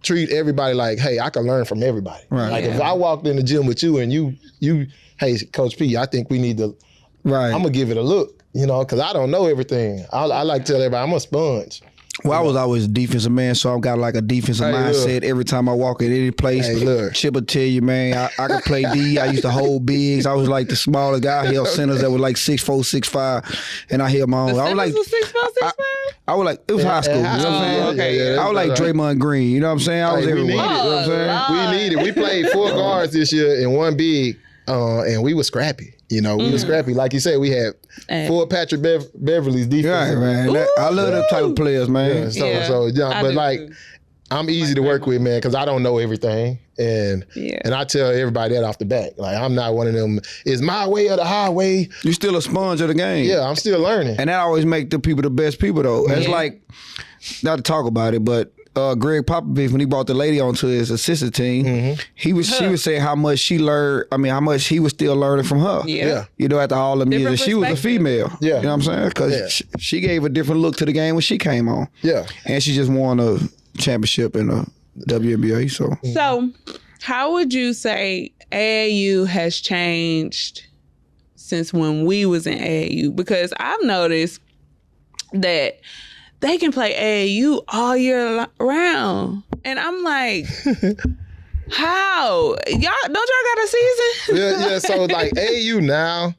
S3: treat everybody like, hey, I can learn from everybody.
S2: Right.
S3: Like if I walked in the gym with you and you, hey, Coach P, I think we need to.
S2: Right.
S3: I'm gonna give it a look, you know, because I don't know everything. I like to tell everybody I'm a sponge.
S2: Well, I was always a defensive man, so I've got like a defensive mindset every time I walk in any place.
S3: Hey,
S2: Chip will tell you, man, I could play D. I used to hold bigs. I was like the smallest guy. I held centers that were like 6'4", 6'5", and I held my own.
S1: I
S2: was like
S1: 6'4", 6'5"?
S2: I was like, it was high school. You know what I'm saying?
S1: Okay.
S2: I was like Draymond Green. You know what I'm saying? I was everywhere. You know what I'm saying?
S3: We need it. We played 4 guards this year and 1 big, and we were scrappy. You know, we were scrappy. Like you said, we had 4 Patrick Beverly's defense.
S2: Right, man. I love them type of players, man.
S3: But like, I'm easy to work with, man, because I don't know everything. And I tell everybody that off the bat. Like, I'm not one of them, it's my way or the highway.
S2: You still a sponge of the game.
S3: Yeah, I'm still learning.
S2: And that always make the people the best people, though. It's like, not to talk about it, but Greg Popovich, when he brought the lady onto his assistant team, she was saying how much she learned. I mean, how much he was still learning from her.
S1: Yeah.
S2: You know, after all them years, she was a female.
S3: Yeah.
S2: You know what I'm saying? Because she gave a different look to the game when she came on.
S3: Yeah.
S2: And she just won a championship in the WNBA.
S1: So, how would you say AAU has changed since when we was in AAU? Because I've noticed that they can play AAU all year round. And I'm like, how? Don't y'all got a season?
S3: Yeah. So like AAU now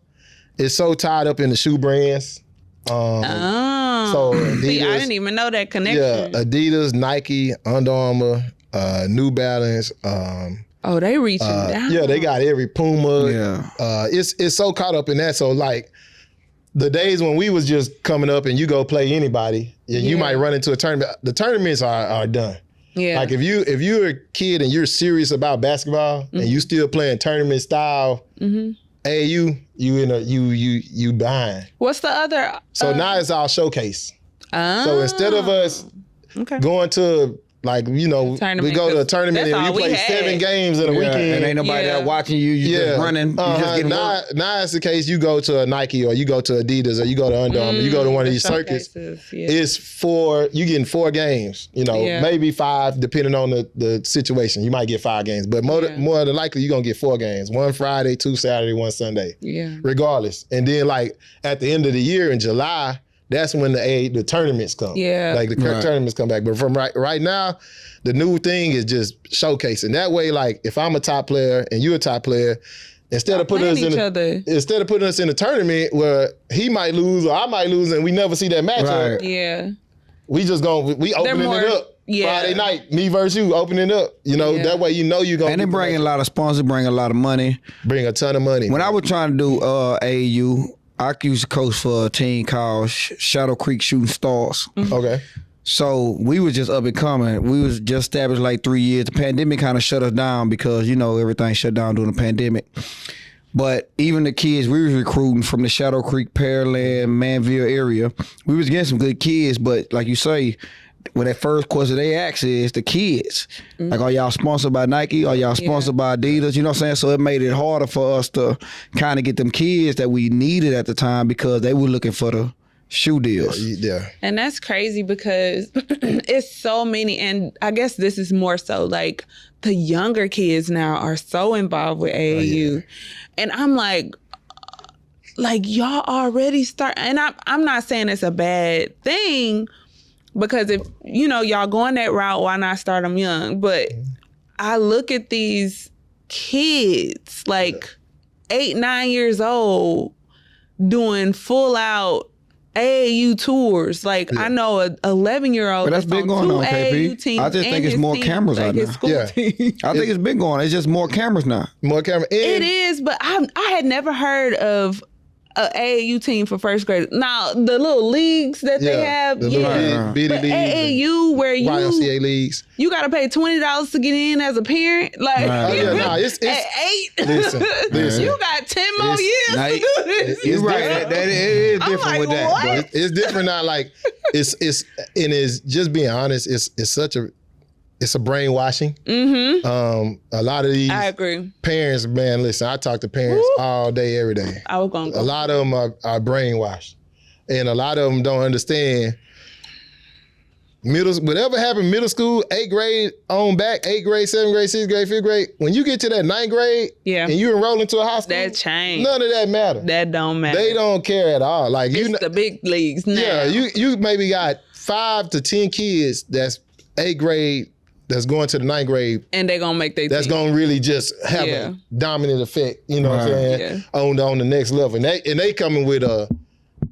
S3: is so tied up in the shoe brands. So Adidas,
S1: see, I didn't even know that connection.
S3: Yeah, Adidas, Nike, Under Armour, New Balance.
S1: They reaching down.
S3: Yeah, they got every Puma.
S2: Yeah.
S3: It's so caught up in that. So like, the days when we was just coming up and you go play anybody, you might run into a tournament. The tournaments are done.
S1: Yeah.
S3: Like if you're a kid and you're serious about basketball and you still playing tournament style, AAU, you behind.
S1: What's the other?
S3: So now it's our showcase. So instead of us going to, like, you know, we go to a tournament and you play 7 games in a weekend.
S2: And ain't nobody there watching you. You just running. You just getting
S3: now it's the case you go to a Nike or you go to Adidas or you go to Under Armour, you go to one of these circuits. It's you getting 4 games, you know, maybe 5 depending on the situation. You might get 5 games, but more than likely you're going to get 4 games. 1 Friday, 2 Saturday, 1 Sunday. Yeah. Regardless. And then like at the end of the year in July, that's when the tournaments come. Yeah. Like the tournaments come back. But from right now, the new thing is just showcasing. That way, like if I'm a top player and you're a top player, instead of putting us in a tournament where he might lose or I might lose and we never see that matchup.
S1: Yeah.
S3: We opening it up. Friday night, me versus you, opening up. You know, that way you know you're going to.
S2: And they bring a lot of sponsors, bring a lot of money.
S3: Bring a ton of money.
S2: When I was trying to do AAU, I used to coach for a team called Shadow Creek Shooting Stars.
S3: Okay.
S2: So we was just up and coming. We was just established like 3 years. The pandemic kind of shut us down because, you know, everything shut down during the pandemic. But even the kids we was recruiting from the Shadow Creek, Pearland, Manville area, we was getting some good kids. But like you say, when that first question they ask is the kids. Like, are y'all sponsored by Nike? Are y'all sponsored by Adidas? You know what I'm saying? So it made it harder for us to kind of get them kids that we needed at the time because they were looking for the shoe deals.
S3: Yeah.
S1: And that's crazy because it's so many, and I guess this is more so like the younger kids now are so involved with AAU. And I'm like y'all already start, and I'm not saying it's a bad thing, because if, you know, y'all going that route, why not start them young? But I look at these kids, like 8, 9 years old, doing full out AAU tours. Like I know a 11-year-old.
S2: But that's been going on, KP. I just think it's more cameras out now. I think it's been going. It's just more cameras now.
S3: More cameras.
S1: It is, but I had never heard of a AAU team for first grade. Now the little leagues that they have,
S3: the little bitty leagues,
S1: AAU where
S3: YMCA leagues,
S1: you got to pay $20 to get in as a parent. Like,
S3: it's
S1: at 8,
S3: listen,
S1: you got 10 more years to do this.
S2: You're right. That is different
S1: like,
S2: with that.
S1: what?
S2: But
S3: it's different now. Like it's just being honest. It's a brainwashing. A lot of these
S1: I agree.
S3: parents, man, listen, I talk to parents all day, every day.
S1: I was gonna go.
S3: A lot of them are brainwashed. And a lot of them don't understand whatever happened middle school, 8th grade on back, 8th grade, 7th grade, 6th grade, 5th grade. When you get to that 9th grade and you enroll into a high school,
S1: that change.
S3: none of that matter.
S1: That don't matter.
S3: They don't care at all. Like
S1: it's the big leagues now.
S3: Yeah, you maybe got 5 to 10 kids that's 8th grade that's going to the 9th grade.
S1: And they're gonna make their
S3: that's gonna really just have a dominant effect, you know what I'm saying? On the next level. And they coming with a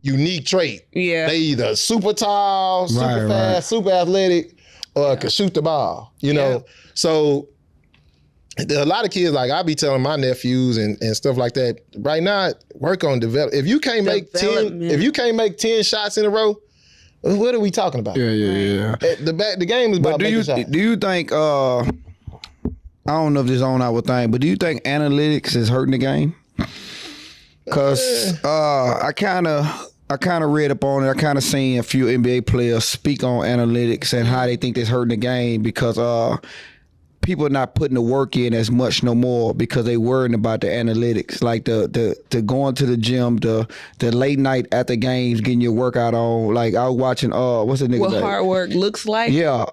S3: unique trait.
S1: Yeah.
S3: They either super tall, super fast, super athletic, or can shoot the ball, you know? So a lot of kids, like I be telling my nephews and stuff like that, right now, work on develop. If you can't make 10 shots in a row, what are we talking about?
S2: Yeah.
S3: The game is about making shots.
S2: Do you think, I don't know if this is on our thing, but do you think analytics is hurting the game? Because I kind of read up on it. I kind of seen a few NBA players speak on analytics and how they think that's hurting the game because people are not putting the work in as much no more because they worrying about the analytics, like the going to the gym, the late night after games, getting your workout on. Like I was watching what's the nigga
S1: what
S2: name?
S1: hard work looks like.
S2: Yeah,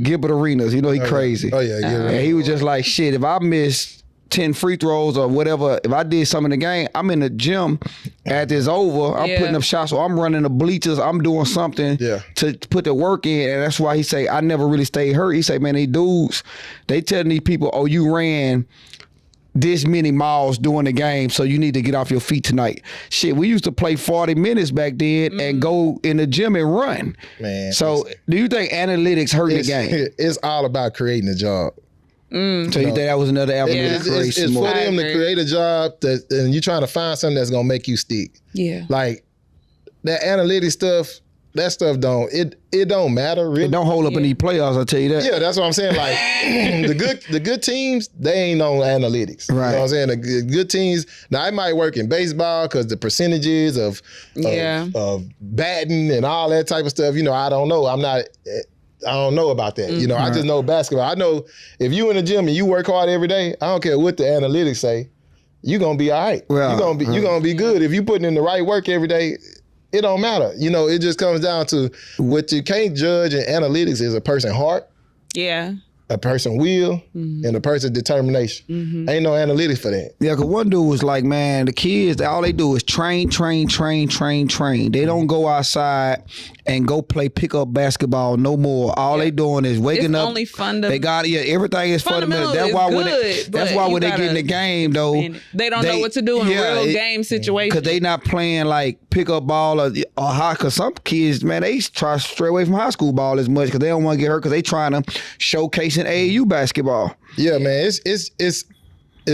S2: Gilbert Arenas. You know he crazy.
S3: Oh yeah.
S2: And he was just like, shit, if I miss 10 free throws or whatever, if I did something in the game, I'm in the gym after it's over, I'm putting up shots, or I'm running the bleachers, I'm doing something to put the work in. And that's why he say, I never really stayed hurt. He say, man, these dudes, they telling these people, oh, you ran this many miles during the game, so you need to get off your feet tonight. Shit, we used to play 40 minutes back then and go in the gym and run. Man. So do you think analytics hurt the game?
S3: It's all about creating a job.
S2: So you think that was another avenue to create
S3: it's for them to create a job and you're trying to find something that's gonna make you stick.
S1: Yeah.
S3: Like that analytics stuff, that stuff don't matter really.
S2: It don't hold up in these playoffs, I'll tell you that.
S3: Yeah, that's what I'm saying. Like the good teams, they ain't on analytics.
S2: Right.
S3: You know what I'm saying? The good teams, now it might work in baseball because the percentages of batting and all that type of stuff, you know, I don't know. I don't know about that. You know, I just know basketball. I know if you in the gym and you work hard every day, I don't care what the analytics say, you're gonna be all right. Well, you're gonna be good. If you putting in the right work every day, it don't matter. You know, it just comes down to what you can't judge in analytics is a person's heart. Yeah. A person will and a person's determination. Ain't no analytics for that.
S2: Yeah, because one dude was like, man, the kids, all they do is train. They don't go outside and go play pickup basketball no more. All they doing is waking up.
S1: Only fundamental.
S2: They got everything is fundamental. That's why when they get in the game though,
S1: they don't know what to do in real game situations.
S2: Because they not playing like pickup ball or high. Because some kids, man, they try to stray away from high school ball as much because they don't want to get hurt because they trying to showcase in AAU basketball.
S3: Yeah, man, it's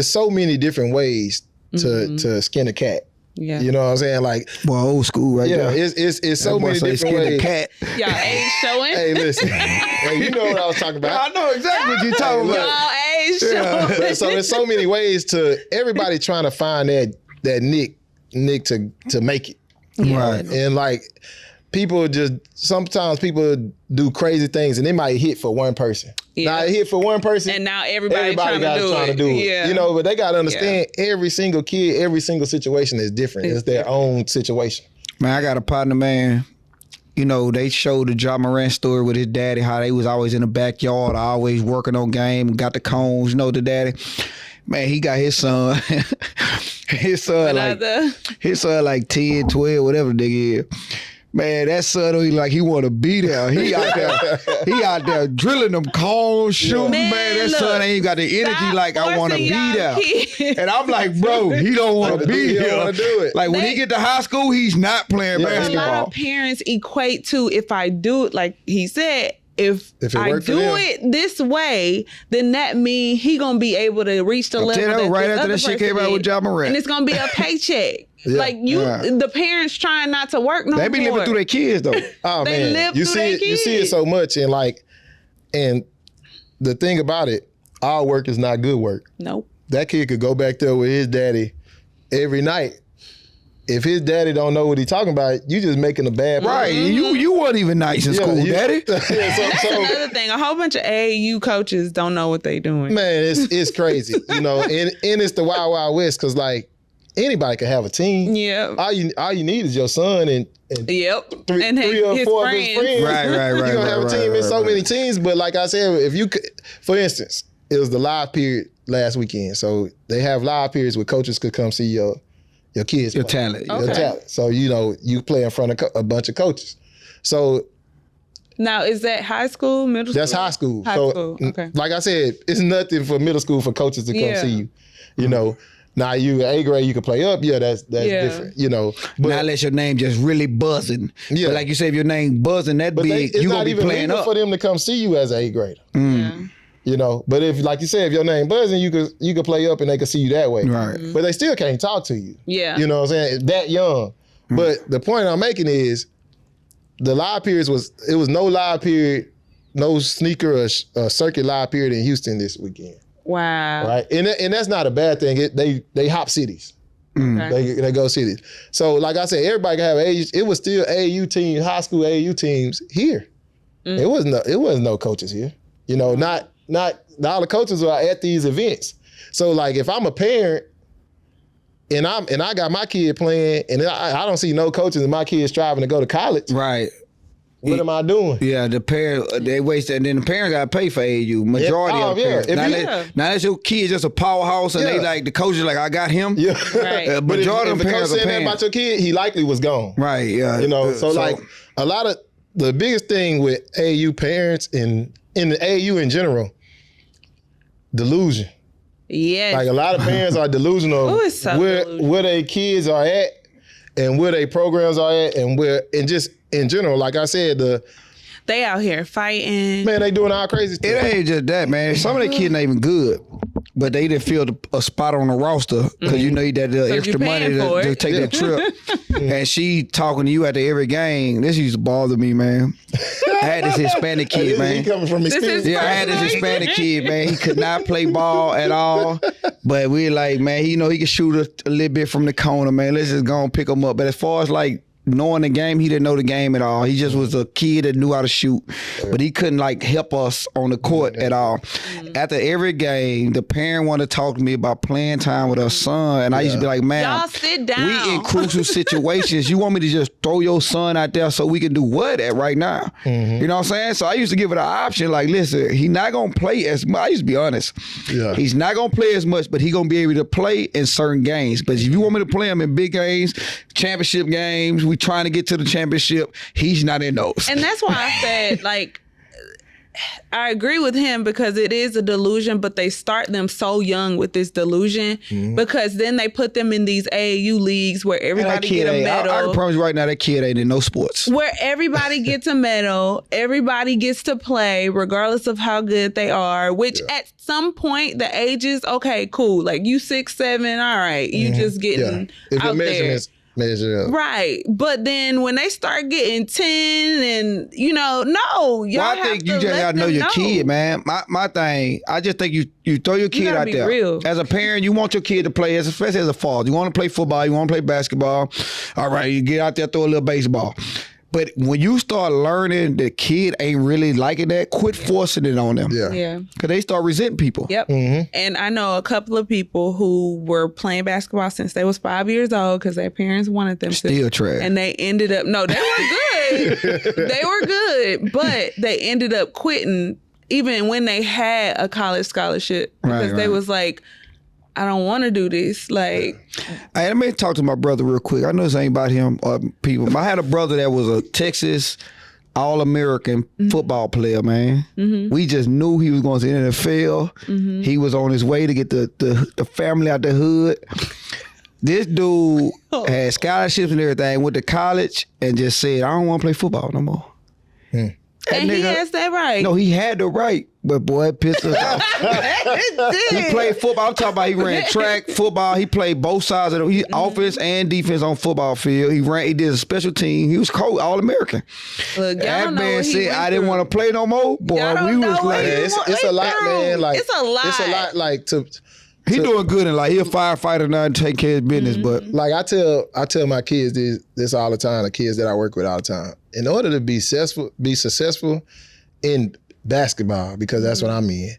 S3: so many different ways to skin a cat. Yeah. You know what I'm saying? Like,
S2: well, old school, right?
S3: Yeah, it's so many different ways.
S2: Cat.
S1: Y'all age showing.
S3: Hey, listen. Hey, you know what I was talking about.
S2: I know exactly what you're talking about.
S1: Y'all age showing.
S3: So there's so many ways to everybody trying to find that nick to make it.
S2: Right.
S3: And like sometimes people do crazy things and they might hit for one person. Yeah. Now it hit for one person.
S1: And now everybody trying to do it.
S3: Yeah. You know, but they got to understand every single kid, every single situation is different. It's their own situation.
S2: Man, I got a partner, man. You know, they showed the Ja Morant story with his daddy, how they was always in the backyard, always working on game, got the cones, you know, the daddy. Man, he got his son. his son like 10, 12, whatever the nigga is. Man, that son, he want to be there. He out there drilling them cones, shooting. Man, that son ain't got the energy like I want to be there. And I'm like, bro, he don't want to be here.
S3: Want to do it.
S2: Like when he get to high school, he's not playing basketball.
S1: A lot of parents equate to if I do it, like he said, if I do it this way, then that means he gonna be able to reach the level that
S2: right
S1: this
S2: after
S1: other
S2: that shit came out with Ja Morant.
S1: and it's gonna be a paycheck. Like the parents trying not to work no more.
S2: They be living through their kids though.
S3: Oh
S1: They
S3: man,
S1: live
S3: you
S1: through
S3: see
S1: their
S3: it. You see it
S1: kids.
S3: so much, and the thing about it, all work is not good work.
S1: Nope.
S3: That kid could go back there with his daddy every night. If his daddy don't know what he talking about, you just making a bad point.
S2: Right. You weren't even nice in school, daddy.
S3: Yeah,
S1: That's another thing. A whole bunch of AAU coaches don't know what they doing.
S3: man, it's crazy, and it's the Wild Wild West because like anybody can have a team.
S1: Yeah.
S3: All you need is your son and
S1: Yep.
S3: three or
S1: his
S3: four of his friends.
S2: Right.
S3: You're gonna have a team in so many teams, but like I said, if you could, for instance, it was the live period last weekend, so they have live periods where coaches could come see your kids,
S2: Your
S3: play.
S2: talent.
S1: Okay.
S3: Your talent. So you play in front of a bunch of coaches. So
S1: Now, is that high school, middle school?
S3: that's high school.
S1: High
S3: so,
S1: school, okay.
S3: Like I said, it's nothing for middle school for coaches to come
S1: Yeah.
S3: see you. You know, now you A grade, you can play up. Yeah, that's
S1: Yeah.
S3: different. You know, but
S2: Now unless your name just really buzzing.
S3: Yeah.
S2: But like you said, if your name buzzing that big,
S3: it's
S2: you
S3: not
S2: gonna be
S3: even
S2: playing
S3: legal
S2: up.
S3: for them to come see you as an A grader.
S1: Yeah.
S3: You know, but if like you said, if your name buzzing, you could play up and they could see you that way.
S2: Right.
S3: But they still can't talk to you.
S1: Yeah.
S3: You know what I'm saying? That young. But the point I'm making is the live periods was no live period, no sneaker or circuit live period in Houston this weekend.
S1: Wow.
S3: Right. And that's not a bad thing. They hop cities.
S1: Okay.
S3: They go cities. So like I said, everybody can have age. It was still AAU teams, high school AAU teams here. It wasn't no coaches here. You know, not all the coaches are at these events. So like if I'm a parent and I got my kid playing and I don't see no coaches and my kid's striving to go to college,
S2: Right.
S3: what am I doing?
S2: Yeah, the parents they waste, and then the parents gotta pay for AAU. Majority
S3: Yeah. Oh,
S2: of the
S3: yeah.
S2: parents.
S3: If
S2: Now,
S3: you-
S2: now that's your kid just a powerhouse, and they
S3: Yeah.
S2: like the coaches like I got him.
S3: Yeah.
S1: Right.
S3: But if
S2: Majority of
S3: the
S2: the
S3: coach
S2: parents are
S3: saying that
S2: paying.
S3: about your kid, he likely was gone.
S2: Right. Yeah.
S3: You know, so like a lot of the biggest thing with AAU parents and in the AAU in general, delusion.
S1: Yes.
S3: Like a lot of parents are delusional
S1: Ooh, it's so delusional.
S3: where their kids are at and where their programs are at and just in general, like I said,
S1: They out here fighting.
S3: man, they doing all crazy stuff.
S2: It ain't just that, man. Some of the kids not even good, but they didn't fill a spot on the roster because you need that extra
S1: you
S2: money
S1: paying for
S2: to
S1: it.
S2: take that trip. And she talking to you after every game. This used to bother me, man. I had this Hispanic kid,
S3: He
S2: man.
S3: coming from
S1: This
S3: experience.
S1: is-
S2: Yeah, I had this Hispanic kid, man. He could not play ball at all. But we like, man, he could shoot a little bit from the corner, man. Let's just go and pick him up. But as far as like knowing the game, he didn't know the game at all. He just was a kid that knew how to shoot. But he couldn't like help us on the court at all. After every game, the parent wanted to talk to me about playing time with her son. And I used to be like, man,
S1: Y'all sit down.
S2: we in crucial situations. You want me to just throw your son out there so we can do what at right now? You know what I'm saying? So I used to give it an option like, listen, he's not going to play as much. I used to be honest.
S3: Yeah.
S2: He's not going to play as much, but he's going to be able to play in certain games. But if you want me to play him in big games, championship games, we trying to get to the championship, he's not in those.
S1: And that's why I said, like, I agree with him because it is a delusion, but they start them so young with this delusion because then they put them in these AAU leagues where
S2: And that
S1: everybody
S2: kid
S1: get a
S2: ain't,
S1: medal.
S2: I can promise you right now, that kid ain't in no sports.
S1: Where everybody gets a medal, everybody gets to play, regardless of how good they are. Which at some point, the ages, okay, cool. Like you 6'7", all right, you just
S3: Yeah.
S1: getting
S3: If your
S1: out there.
S3: measurements measure up.
S1: Right. But then when they start getting 10 and, no, y'all
S2: Well, I
S1: have
S2: think you
S1: to
S2: just
S1: let
S2: gotta know
S1: them
S2: your kid, man. My thing, I just think you throw your kid
S1: gotta
S2: out
S1: be
S2: there.
S1: real.
S2: As a parent, you want your kid to play, especially as a father. You want to play football, you want to play basketball. All right, you get out there, throw a little baseball. But when you start learning the kid ain't really liking that, quit forcing it on them.
S3: Yeah.
S1: Yeah.
S2: Because they start resenting people.
S1: Yep. And I know a couple of people who were playing basketball since they was 5 years old because their parents wanted them to.
S2: Still trash.
S1: And they ended up, no, they were good. They were good, but they ended up quitting even when they had a college scholarship because they
S2: right.
S1: was like, I don't want to do this. Like,
S2: Hey, let me talk to my brother real quick. I know this ain't about him or people, but I had a brother that was a Texas All-American football player, man. We just knew he was going to the NFL. He was on his way to get the family out the hood. This dude had scholarships and everything, went to college and just said, I don't want to play football no more.
S1: and he has that right.
S2: No, he had the right, But boy, it pissed us off. He played football. I'm talking about he ran track, football. He played both sides of the offense and defense on football field. He did a special team. He was coach, All-American.
S1: Look,
S2: That man said, I didn't want to play no more. Boy, we was like,
S3: it's a lot, man. Like,
S1: it's a lot.
S3: It's a lot, like,
S2: he doing good and like he a firefighter now and take care of business, but
S3: like I tell my kids this all the time, the kids that I work with all the time. In order to be successful in basketball, because that's what I'm in,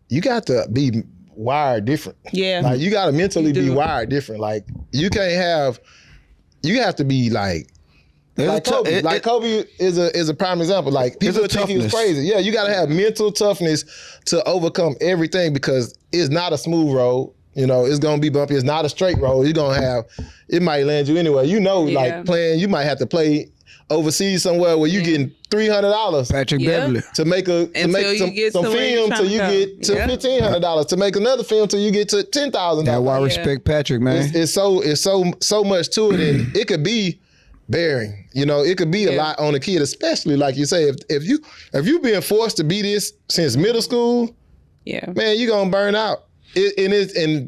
S3: you got to be wired different.
S1: Yeah.
S3: Like you got to mentally be wired different. Like you have to be like Kobe. Kobe is a prime example. Like people think he was crazy. Yeah, you got to have mental toughness to overcome everything because it's not a smooth road. You know, it's gonna be bumpy. It's not a straight road. You're gonna have it might land you anywhere. You know, like playing. You might have to play overseas somewhere where you getting $300.
S2: Patrick Beverly
S3: to make some film till you get to $1,500 to make another film till you get to $10,000.
S2: That's why I respect Patrick, man.
S3: It's so much to it, and it could be bearing. You know, it could be a lot on a kid, especially like you say, if you being forced to be this since middle school, man, you're gonna burn out. And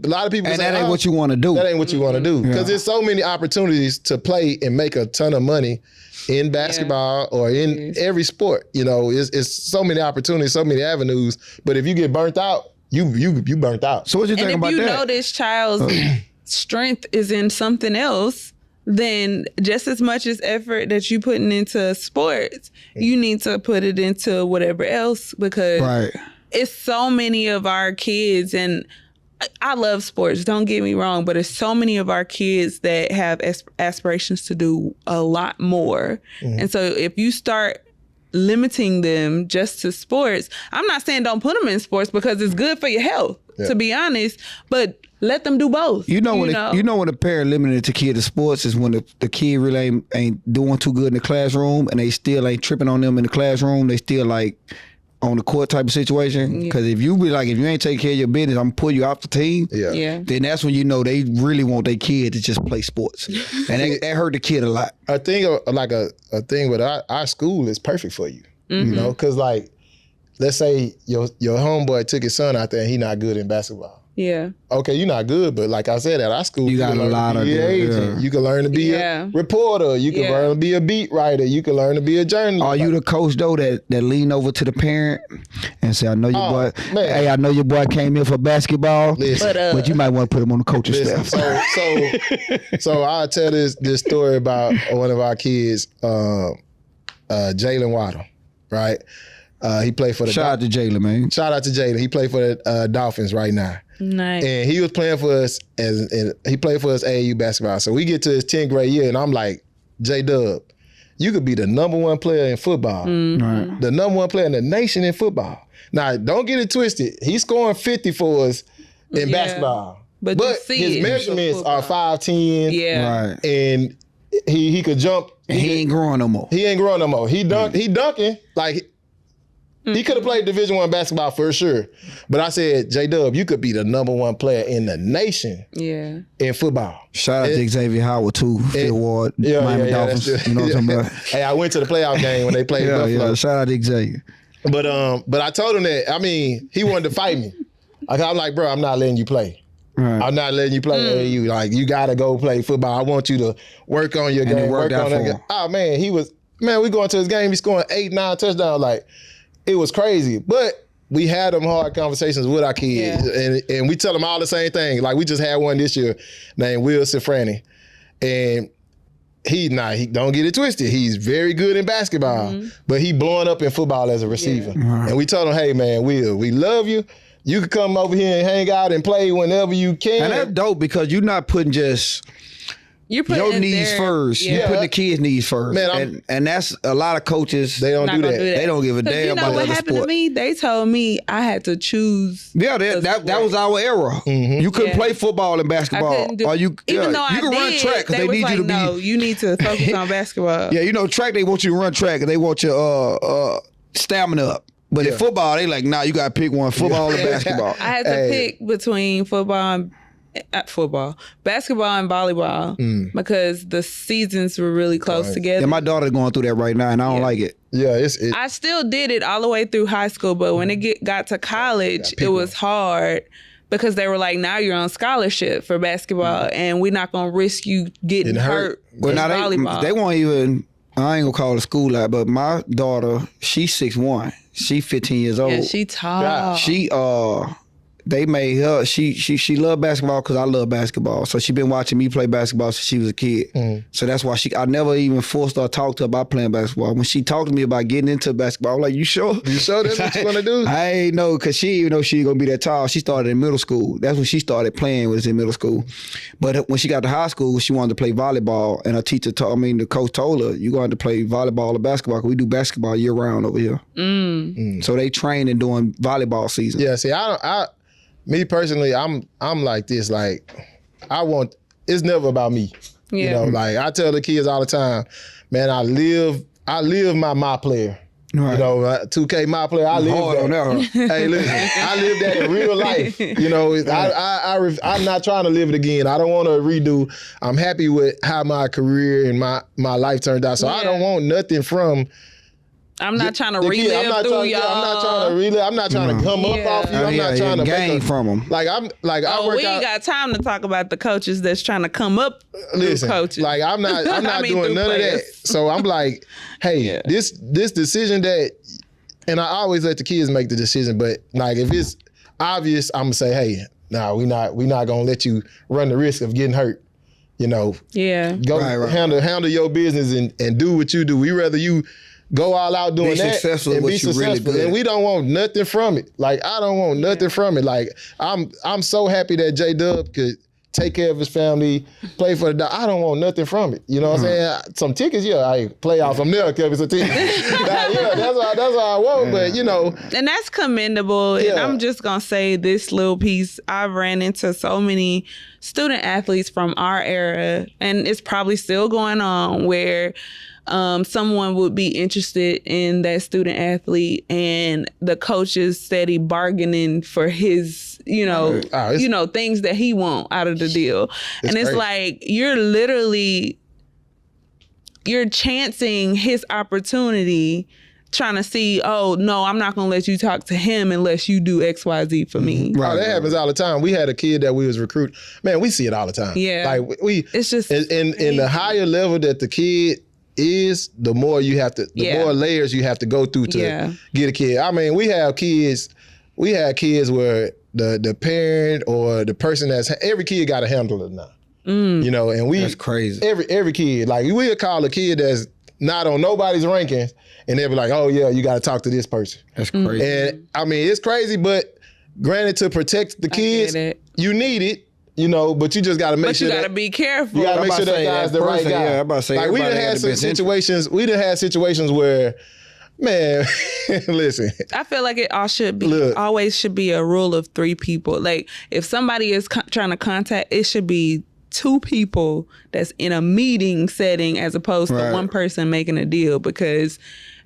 S3: a lot of people say,
S2: that ain't what you want to do.
S3: That ain't what you want to do because there's so many opportunities to play and make a ton of money in basketball or in every sport. You know, it's so many opportunities, so many avenues. But if you get burnt out, you burnt out.
S2: So what you think about that?
S1: And if you know this child's strength is in something else, then just as much as effort that you putting into sports, you need to put it into whatever else because it's so many of our kids, and I love sports, don't get me wrong, but it's so many of our kids that have aspirations to do a lot more. And so if you start limiting them just to sports, I'm not saying don't put them in sports because it's good for your health, to be honest, but let them do both.
S2: You know when a parent limited to kid to sports is when the kid really ain't doing too good in the classroom and they still ain't tripping on them in the classroom. They still like on the court type of situation. Because if you ain't taking care of your business, I'm gonna pull you off the team. Then that's when you know they really want their kid to just play sports, and that hurt the kid a lot.
S3: A thing with our school is perfect for you. You know, because like let's say your homeboy took his son out there and he not good in basketball. Okay, you're not good, but like I said, at our school,
S2: you got a lot of agent.
S3: You can learn to be a reporter. You can learn to be a beat writer. You can learn to be a journalist.
S2: Are you the coach though that lean over to the parent and say, "I know your boy. Man. Hey, I know your boy came here for basketball, but you might want to put him on the coaching staff."
S3: So I'll tell this story about one of our kids, Jalen Waddle, right? He played for the
S2: Shout out to Jalen, man.
S3: Shout out to Jalen. He played for the Dolphins right now.
S1: Nice.
S3: And he was playing for us he played for us AAU basketball. So we get to his 10th grade year and I'm like, J-Dub, you could be the number one player in football. The number one player in the nation in football. Now, don't get it twisted. He's scoring 50 for us in basketball. But his measurements are 5'10". And he could jump.
S2: He ain't growing no more.
S3: He dunking like he could have played Division I basketball for sure. But I said, J-Dub, you could be the number one player in the nation in football.
S2: Shout out to Xavier Howard, too. Phil Ward, Miami Dolphins. You know what I'm talking about?
S3: Hey, I went to the playoff game when they played Buffalo.
S2: Shout out to Xavier.
S3: But I told him that, I mean, he wanted to fight me. I'm like, bro, I'm not letting you play. I'm not letting you play AAU. Like, you got to go play football. I want you to work on your game. Work on that game. Oh, man, we going to his game. He's scoring 8, 9 touchdowns. Like, it was crazy, but we had them hard conversations with our kids, and we tell them all the same thing. Like we just had one this year named Will Sifrani, and he don't get it twisted. He's very good in basketball, but he blowing up in football as a receiver. And we told him, hey man, Will, we love you. You can come over here and hang out and play whenever you can.
S2: And that's dope because you're not putting just
S1: you're putting
S2: your needs first. You're putting the kids' needs first. Man, and that's a lot of coaches.
S3: They don't do that.
S2: They don't give a damn about the other sport.
S1: What happened to me? They told me I had to choose.
S2: Yeah, that was our era. You couldn't play football and basketball.
S1: I couldn't do,
S2: or you can run track because they need you to be.
S1: No, you need to focus on basketball.
S2: Yeah, you know, track they want you to run track and they want your stamina up. But in football, they like, nah, you got to pick one, football or basketball.
S1: I had to pick between basketball and volleyball because the seasons were really close together.
S2: Yeah, my daughter's going through that right now, and I don't like it.
S3: Yeah,
S1: I still did it all the way through high school, but when it got to college, it was hard because they were like, now you're on scholarship for basketball, and we're not going to risk you getting hurt.
S2: Well, now they won't even, I ain't going to call the school out, but my daughter, she's 6'1". She 15 years old.
S1: Yeah, she tall.
S2: She, they made her, she loved basketball because I love basketball. So she been watching me play basketball since she was a kid. So that's why I never even forced her to talk to her about playing basketball. When she talked to me about getting into basketball, I'm like, you sure?
S3: You sure that's what you want to do?
S2: I ain't know, because she didn't even know she was going to be that tall. She started in middle school. That's when she started playing, was in middle school. But when she got to high school, she wanted to play volleyball. And her teacher the coach told her, you're going to play volleyball or basketball, because we do basketball year round over here. So they train and doing volleyball season.
S3: Yeah, see, me personally, I'm like this. Like, it's never about me.
S1: Yeah.
S3: You know, like I tell the kids all the time, man, I live my player. Right. You know, 2K my player, I live that. Hey, listen, I live that in real life. You know, I'm not trying to live it again. I don't want to redo. I'm happy with how my career and my life turned out. So I don't want nothing from.
S1: I'm not trying to relive through y'all.
S3: I'm not trying to relive. I'm not trying to come up off you. I'm not trying to
S2: gain from them.
S3: Like I work
S1: we ain't got time to talk about the coaches that's trying to come up.
S3: Listen,
S1: coaches.
S3: like I'm not doing none of that. So I'm like, hey, this decision that, and I always let the kids make the decision. But like if it's obvious, I'm gonna say, hey, we not gonna let you run the risk of getting hurt. You know, go handle your business and do what you do. We rather you go all out doing that and be successful. Really good. And we don't want nothing from it. Like, I don't want nothing from it. Like, I'm so happy that J-Dub could take care of his family, play for the dog. I don't want nothing from it. You know what I'm saying? Some tickets, I play out from there, give us a ticket. That's what I want, but you know.
S1: And that's commendable. And I'm just going to say this little piece. I've ran into so many student athletes from our era, and it's probably still going on, where someone would be interested in that student athlete, and the coach is steady bargaining for his, things that he want out of the deal. And it's like, you're chancing his opportunity, trying to see, oh, no, I'm not going to let you talk to him unless you do XYZ for me.
S3: Right, that happens all the time. We had a kid that we was recruiting. Man, we see it all the time.
S1: Yeah.
S3: Like,
S1: it's just
S3: in the higher level that the kid is, the more you have to, more layers you have to go through to get a kid. I mean, we had kids where the parent or the person every kid got a handler now. You know, and that's
S2: crazy.
S3: Every kid, like we'll call a kid that's not on nobody's rankings, and they'll be like, oh yeah, you got to talk to this person.
S2: That's crazy.
S3: And I mean, it's crazy, but granted, to protect the kids, you need it. You know, but you just got to make sure.
S1: But you got to be careful.
S3: You got to make sure that guy's the right guy.
S2: Yeah, I'm about to say,
S3: like we done had some situations. We done had situations where, man, listen.
S1: I feel like it always should be a rule of 3 people. Like if somebody is trying to contact, it should be 2 people that's in a meeting setting as opposed to one person making a deal. Because,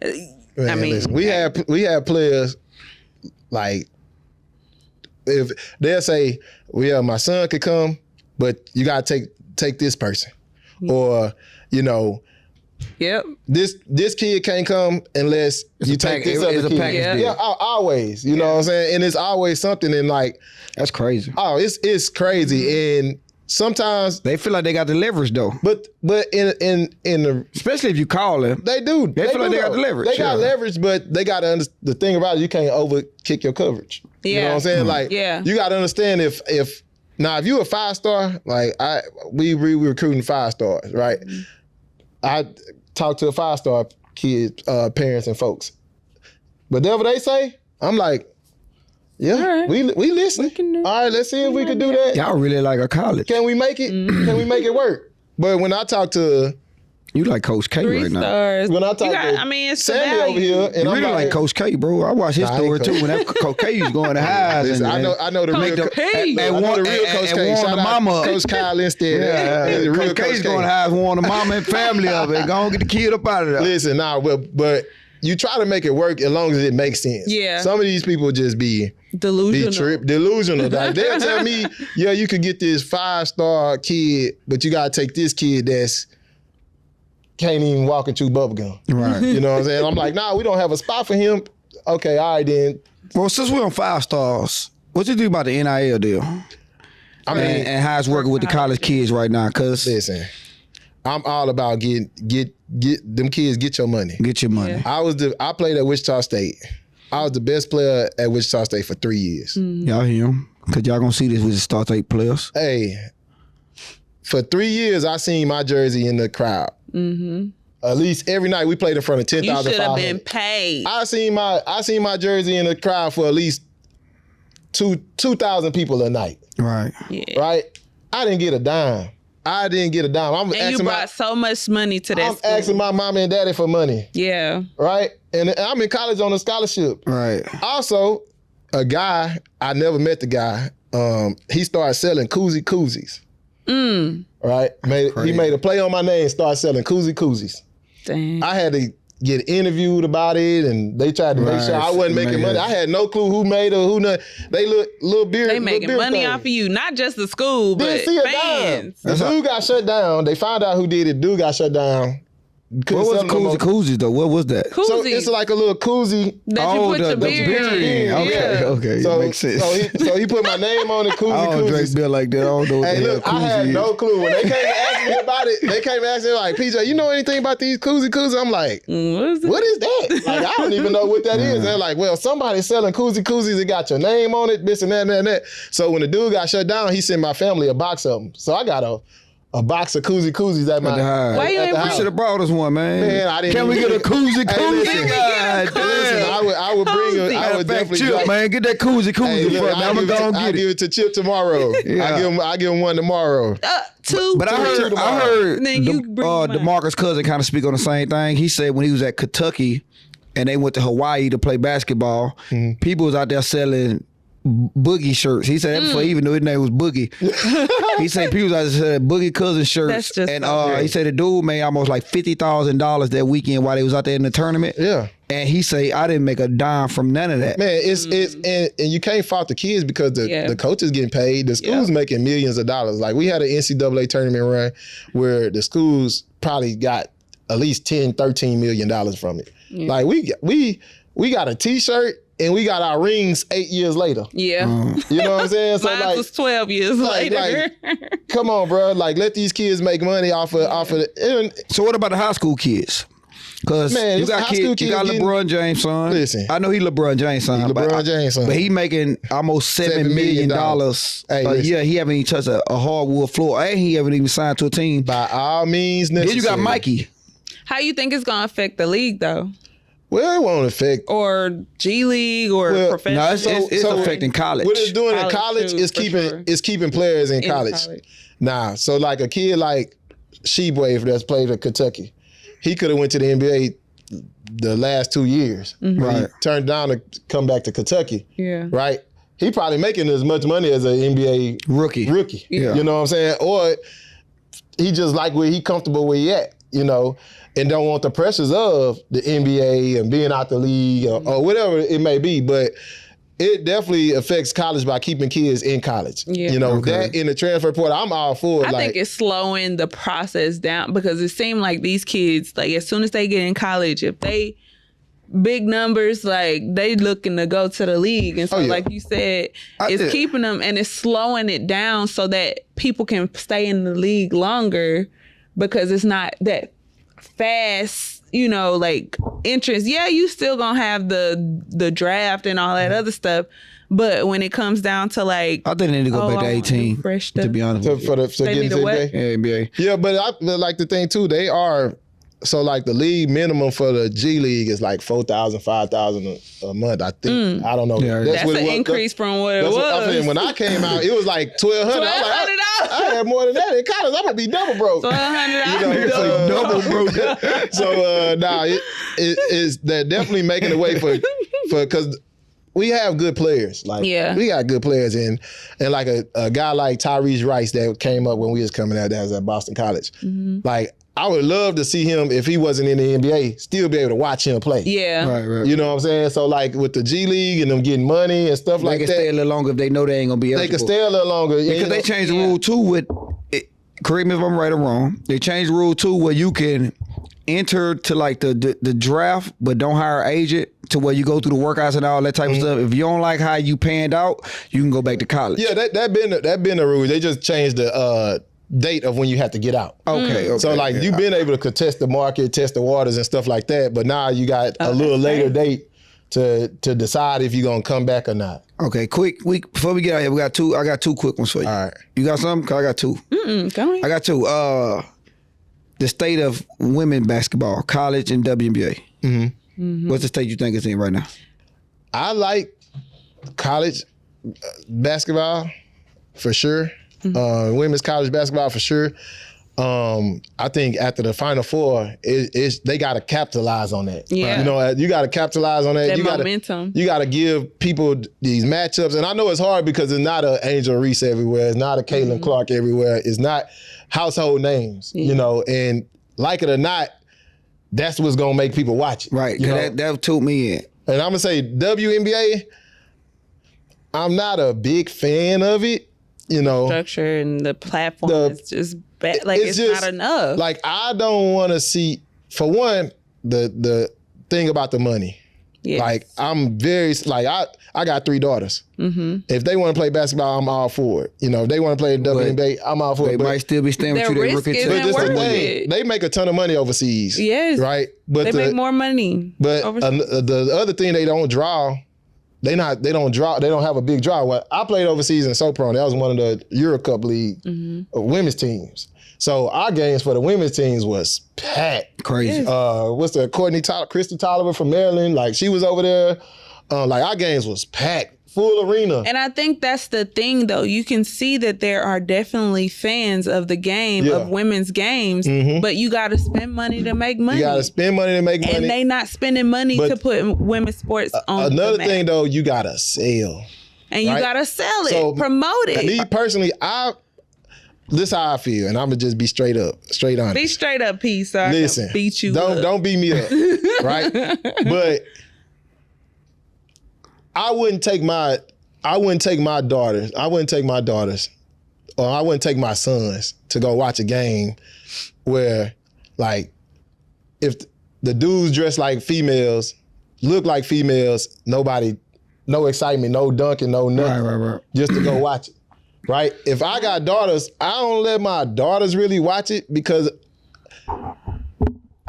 S3: man, I mean, listen, we have players like, if they'll say, well, yeah, my son could come, but you gotta take this person. Or, you know, this kid can't come unless you take this other kid. Yeah, always. You know what I'm saying? And it's always something, and like,
S2: that's crazy.
S3: Oh, it's crazy. And sometimes
S2: they feel like they got the leverage though.
S3: But in the, especially
S2: if you call them,
S3: they do.
S2: They feel like they got the leverage.
S3: They got leverage, but they got to understand the thing about it. You can't overkick your coverage.
S1: Yeah.
S3: You know what I'm saying? Like, you got to understand if you a 5-star, like we recruiting 5-stars, right? I talk to a 5-star kid, parents and folks. But whatever they say, I'm like, yeah, we listen. All right, let's see if we can do that.
S2: Y'all really like a college.
S3: Can we make it? Can we make it work? But when I talk to,
S2: you like Coach K
S1: 3
S2: right now.
S1: stars.
S3: When I talk
S1: it's
S3: Sandy over here, and
S2: you
S3: I'm
S2: really like Coach K, bro. I watched his story too. When that Coach K was going to highs.
S3: Listen, I know the real Coach K. I know the real Coach K. Shout out Coach Kyle instead.
S2: Yeah, the real Coach K's going to highs, warn the mama and family of it. Go on, get the kid up out of there.
S3: Listen, but you try to make it work as long as it makes sense.
S1: Yeah.
S3: Some of these people just be delusional. Like they'll tell me, yeah, you could get this 5-star kid, but you gotta take this kid that's can't even walk and chew bubblegum.
S2: Right.
S3: You know what I'm saying? I'm like, nah, we don't have a spot for him. Okay, all right then.
S2: Well, since we're on 5 stars, what you think about the NIL deal?
S3: I mean,
S2: And how it's working with the college kids right now? Cause
S3: listen, I'm all about get them kids get your money.
S2: get your money.
S1: Yeah.
S3: I played at Wichita State. I was the best player at Wichita State for 3 years.
S2: Y'all hear him? Cause y'all gonna see this with the Star State players.
S3: Hey, for 3 years, I seen my jersey in the crowd. At least every night we played in front of 10,000.
S1: You should have been paid.
S3: I seen my jersey in the crowd for at least 2,000 people a night.
S2: Right.
S1: Yeah.
S3: Right? I didn't get a dime. I'm
S1: And you brought so much money to that
S3: I'm
S1: school.
S3: asking my mom and daddy for money.
S1: Yeah.
S3: Right? And I'm in college on a scholarship.
S2: Right.
S3: Also, a guy, I never met the guy. He started selling koozies. Right? He made a play on my name, started selling koozies.
S1: Dang.
S3: I had to get interviewed about it, and they tried to make sure I wasn't making money. I had no clue who made it, who not. They look little beard.
S1: They making money
S3: thing.
S1: off of you, not just the school, but
S3: Didn't see a
S1: fans.
S3: dime. The dude got shut down. They found out who did it. Dude got shut down.
S2: What was koozies though? What was that?
S1: Koozie
S3: So it's like a little koozie.
S1: that you put your beard in.
S2: Okay,
S1: Yeah.
S2: okay,
S3: So,
S2: makes sense.
S3: so he put my name on it,
S2: I don't drink
S3: koozies.
S2: beer like that. I don't know what
S3: Hey,
S2: the hell
S3: look, I had
S2: koozie
S3: no
S2: is.
S3: clue. When they came to ask me about it, they came to ask me like, PJ, you know anything about these koozies? I'm like, what is that? Like, I don't even know what that is. They're like, well, somebody's selling koozies. It got your name on it, this and that and that and that. So when the dude got shut down, he sent my family a box of them. So I got a box of koozies at my house.
S1: Why you ain't
S2: You should have brought us one, man.
S3: Man, I didn't
S2: Can we
S3: even
S2: get a koozie?
S3: Hey, listen.
S2: God
S3: Listen,
S2: damn.
S3: I would bring it. I would definitely
S2: Chip,
S3: drop-
S2: man. Get that koozie
S3: Hey, look,
S2: for me. I'm gonna go and
S3: I'll
S2: get
S3: give
S2: it.
S3: it to Chip tomorrow.
S2: Yeah.
S3: I give him one tomorrow.
S1: Two.
S2: But I heard
S1: Then you bring mine.
S2: DeMarcus Cousins kind of speak on the same thing. He said when he was at Kentucky and they went to Hawaii to play basketball, people was out there selling Boogie shirts. He said that before he even knew his name was Boogie. He said people was out there selling Boogie Cousin shirts.
S1: That's just
S2: and
S1: so
S2: he said the dude made almost like $50,000 that weekend while they was out there in the tournament.
S3: Yeah.
S2: And he say I didn't make a dime from none of that.
S3: Man, it's and you can't fault the kids because the coaches getting paid. The school's making millions of dollars. Like we had an NCAA tournament run where the schools probably got at least $10, $13 million from it.
S1: Yeah.
S3: Like we got a T-shirt and we got our rings 8 years later.
S1: Yeah.
S3: You know what I'm saying? So
S1: Mine
S3: like,
S1: was 12 years later.
S3: come on, bro. Like let these kids make money off of the.
S2: So what about the high school kids? Because
S3: Man,
S2: you got
S3: high school
S2: kids, you got
S3: kids
S2: LeBron James' son.
S3: Listen.
S2: I know he LeBron James' son.
S3: LeBron James' son.
S2: But he making almost $7 million
S3: Hey,
S2: a
S3: listen.
S2: year. He haven't even touched a hardwood floor. And he haven't even signed to a team.
S3: By all means necessary.
S2: Then you got Mikey.
S1: How you think it's gonna affect the league though,
S3: Well, it won't affect.
S1: or G League, or professional?
S2: No, it's affecting college.
S3: What it's doing in
S1: College
S3: college
S1: too,
S3: is
S1: for
S3: keeping
S1: sure.
S3: is keeping players in college. Nah, so like a kid like Sheboyf that's played at Kentucky, he could have went to the NBA the last 2 years.
S2: Right.
S3: He turned down to come back to Kentucky.
S1: Yeah.
S3: Right. He probably making as much money as an NBA
S2: Rookie.
S1: Yeah.
S3: You know what I'm saying? Or he just like where he comfortable where he at, you know, and don't want the pressures of the NBA and being out the league or whatever it may be. But it definitely affects college by keeping kids in college.
S1: Yeah.
S3: You know, that in the transfer portal, I'm all for it.
S1: I
S3: like,
S1: think it's slowing the process down because it seemed like these kids, like as soon as they get in college, if they big numbers, like they looking to go to the league. And so like you said, it's keeping them and it's slowing it down so that people can stay in the league longer because it's not that fast, you know, like interest. Yeah, you still gonna have the draft and all that other stuff. But when it comes down to like,
S2: I think they need to go back to 18.
S1: fresh
S2: To be honest with you.
S3: to
S1: They
S3: get
S1: need
S3: into
S1: a what?
S3: NBA.
S2: Yeah, NBA.
S3: Yeah, but like the thing too, they are. So like the league minimum for the G League is like $4,000, $5,000 a month. I think I don't know.
S2: Yeah,
S1: that's
S3: what
S1: an
S3: it was.
S1: increase from what it
S3: That's
S1: was.
S3: what I mean, when I came out, it was like $1,200. I was like, I had more than that in college. I'm gonna be double broke.
S1: $1,200.
S3: Double broke. So it's they're definitely making a way for because we have good players. Like we got good players and like a guy like Tyrese Rice that came up when we was coming out, that was at Boston College. Like I would love to see him, if he wasn't in the NBA, still be able to watch him play.
S1: Yeah.
S2: Right.
S3: You know what I'm saying? So like with the G League and them getting money and stuff
S2: They
S3: like
S2: can
S3: that,
S2: stay a little longer if they know they ain't gonna be
S3: they
S2: eligible.
S3: can stay a little longer.
S2: Because they changed the rule too with, correct me if I'm right or wrong, they changed the rule too where you can enter to like the draft, but don't hire an agent to where you go through the workouts and all that type of stuff. If you don't like how you panned out, you can go back to college.
S3: Yeah, that been the rule. They just changed the date of when you have to get out.
S2: Okay.
S3: So like you've been able to contest the market, test the waters and stuff like that, but now you got a little later date to decide if you're gonna come back or not.
S2: Okay, before we get out here, I got two quick ones for you.
S3: All right.
S2: You got something? 'Cause I got two.
S1: Go ahead.
S2: I got two. The state of women basketball, college and WNBA. What's the state you think it's in right now?
S3: I like college basketball for sure. Women's college basketball for sure. I think after the Final Four, they got to capitalize on that.
S1: Yeah.
S3: You know, you got to capitalize on that.
S1: That
S3: you
S1: momentum.
S3: You got to give people these matchups. And I know it's hard because it's not an Angel Reese everywhere. It's not a Caitlin Clark everywhere. It's not household names, you know, and like it or not, that's what's going to make people watch it.
S2: Right, that took me in.
S3: And I'm going to say WNBA, I'm not a big fan of it. You know,
S1: Structure and the platform is just bad. Like it's just, not enough.
S3: Like I don't want to see, for one, the thing about the money. Yeah. Like I'm very I got 3 daughters. If they want to play basketball, I'm all for it. You know, if they want to play WNBA, I'm all for it.
S2: They might still be staying with you. They rookie
S1: isn't
S3: But
S1: worth
S3: the thing,
S1: it.
S3: they make a ton of money overseas.
S1: Yes,
S3: right. But
S1: they make more money.
S3: But
S1: overseas.
S3: The other thing they don't draw. They don't have a big draw. Well, I played overseas in SoPro. That was one of the Euro Cup League women's teams. So our games for the women's teams was packed.
S2: Crazy.
S3: What's the Christy Tolliver from Maryland? Like she was over there. Like our games was packed, full arena.
S1: And I think that's the thing, though. You can see that there are definitely fans of the game, of women's games, but you got to spend money to make money.
S3: You got to spend money to make money.
S1: And they not spending money to put women's sports on
S3: Another
S1: the map.
S3: thing, though, you got to sell.
S1: And you got to sell it, promote it.
S3: Me personally, this is how I feel, and I'm going to just be straight honest.
S1: Be straight up, P, so
S3: Listen,
S1: I can beat you
S3: don't beat me up, right? But I wouldn't take my daughters, or I wouldn't take my sons to go watch a game where, like, if the dudes dress like females, look like females, no excitement, no dunking, no nothing,
S2: right.
S3: just to go watch it, right? If I got daughters, I don't let my daughters really watch it because